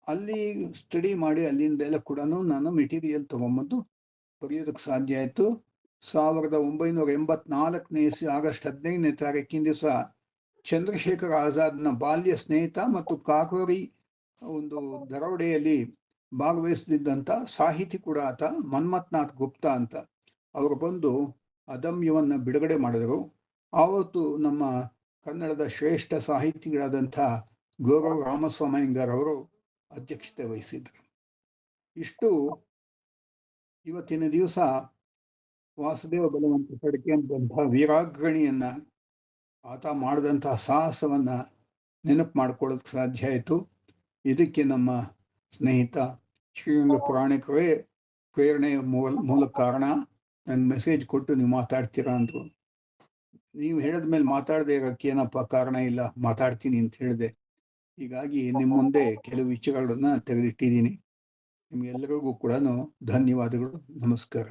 ಅಲ್ಲಿ ಸ್ಟಡಿ ಮಾಡಿ ಅಲ್ಲಿಂದೆಲ್ಲ ಕೂಡ ನಾನು ಮೆಟೀರಿಯಲ್ ತಗೊಂಬಂದು ಬರೆಯೋದಕ್ಕೆ ಸಾಧ್ಯ ಆಯಿತು. 1984ನೇ ಇಸ್ವಿ ಆಗಸ್ಟ್ 15ನೇ ತಾರೀಕಿನ ದಿವಸ ಚಂದ್ರಶೇಖರ್ ಆಜಾದ್ನ ಬಾಲ್ಯ ಸ್ನೇಹಿತ ಮತ್ತು ಕಾಕೋರಿ ಒಂದು ದರೋಡೆಯಲ್ಲಿ ಭಾಗವಹಿಸುತ್ತಿದ್ದಂಥ ಸಾಹಿತಿ ಕೂಡ ಆತ, ಮನ್ಮಥನಾಥ್ ಗುಪ್ತಾ ಅಂತ, ಅವರು ಬಂದು ಅದಮ್ಯವನ್ನ ಬಿಡುಗಡೆ ಮಾಡಿದರು. ಆವತ್ತು ನಮ್ಮ ಕನ್ನಡದ ಶ್ರೇಷ್ಠ ಸಾಹಿತಿಗಳಾದಂಥ ಗೌರವ್ ರಾಮಸ್ವಾಮಯ್ಯಂಗಾರ್ ಅವರು ಅಧ್ಯಕ್ಷತೆ ವಹಿಸಿದ್ರು. ಇಷ್ಟು ಇವತ್ತಿನ ದಿವಸ ವಾಸುದೇವ ಬಲವಂತ ಫಡ್ಕೆ ಅಂತಂತಹ ವೀರಾಗ್ರಣಿಯನ್ನ ಆತ ಮಾಡಿದಂತಹ ಸಾಹಸವನ್ನ ನೆನಪು ಮಾಡ್ಕೊಳ್ಳೋದಕ್ಕೆ ಸಾಧ್ಯ ಆಯಿತು. ಇದಕ್ಕೆ ನಮ್ಮ ಸ್ನೇಹಿತ ಶ್ರೀರಂಗ ಪುರಾಣಿಕರೇ ಪ್ರೇರಣೆಯ ಮೂಲ ಕಾರಣ. ನನ್ನ ಮೆಸೇಜ್ ಕೊಟ್ಟು ನೀವು ಮಾತಾಡ್ತೀರಾ ಅಂದ್ರು. ನೀವು ಹೇಳಿದ್ಮೇಲೆ ಮಾತಾಡದೆ ಇರೋಕ್ಕೆ ಏನಪ್ಪ ಕಾರಣ ಇಲ್ಲ, ಮಾತಾಡ್ತೀನಿ ಅಂತ ಹೇಳಿದೆ. ಹೀಗಾಗಿ ನಿಮ್ಮ ಮುಂದೆ ಕೆಲವು ವಿಷಯಗಳನ್ನ ತೆಗೆದಿಟ್ಟಿದ್ದೀನಿ. ನಿಮ್ಗೆಲ್ಲರಿಗೂ ಕೂಡ ಧನ್ಯವಾದಗಳು. ನಮಸ್ಕಾರ.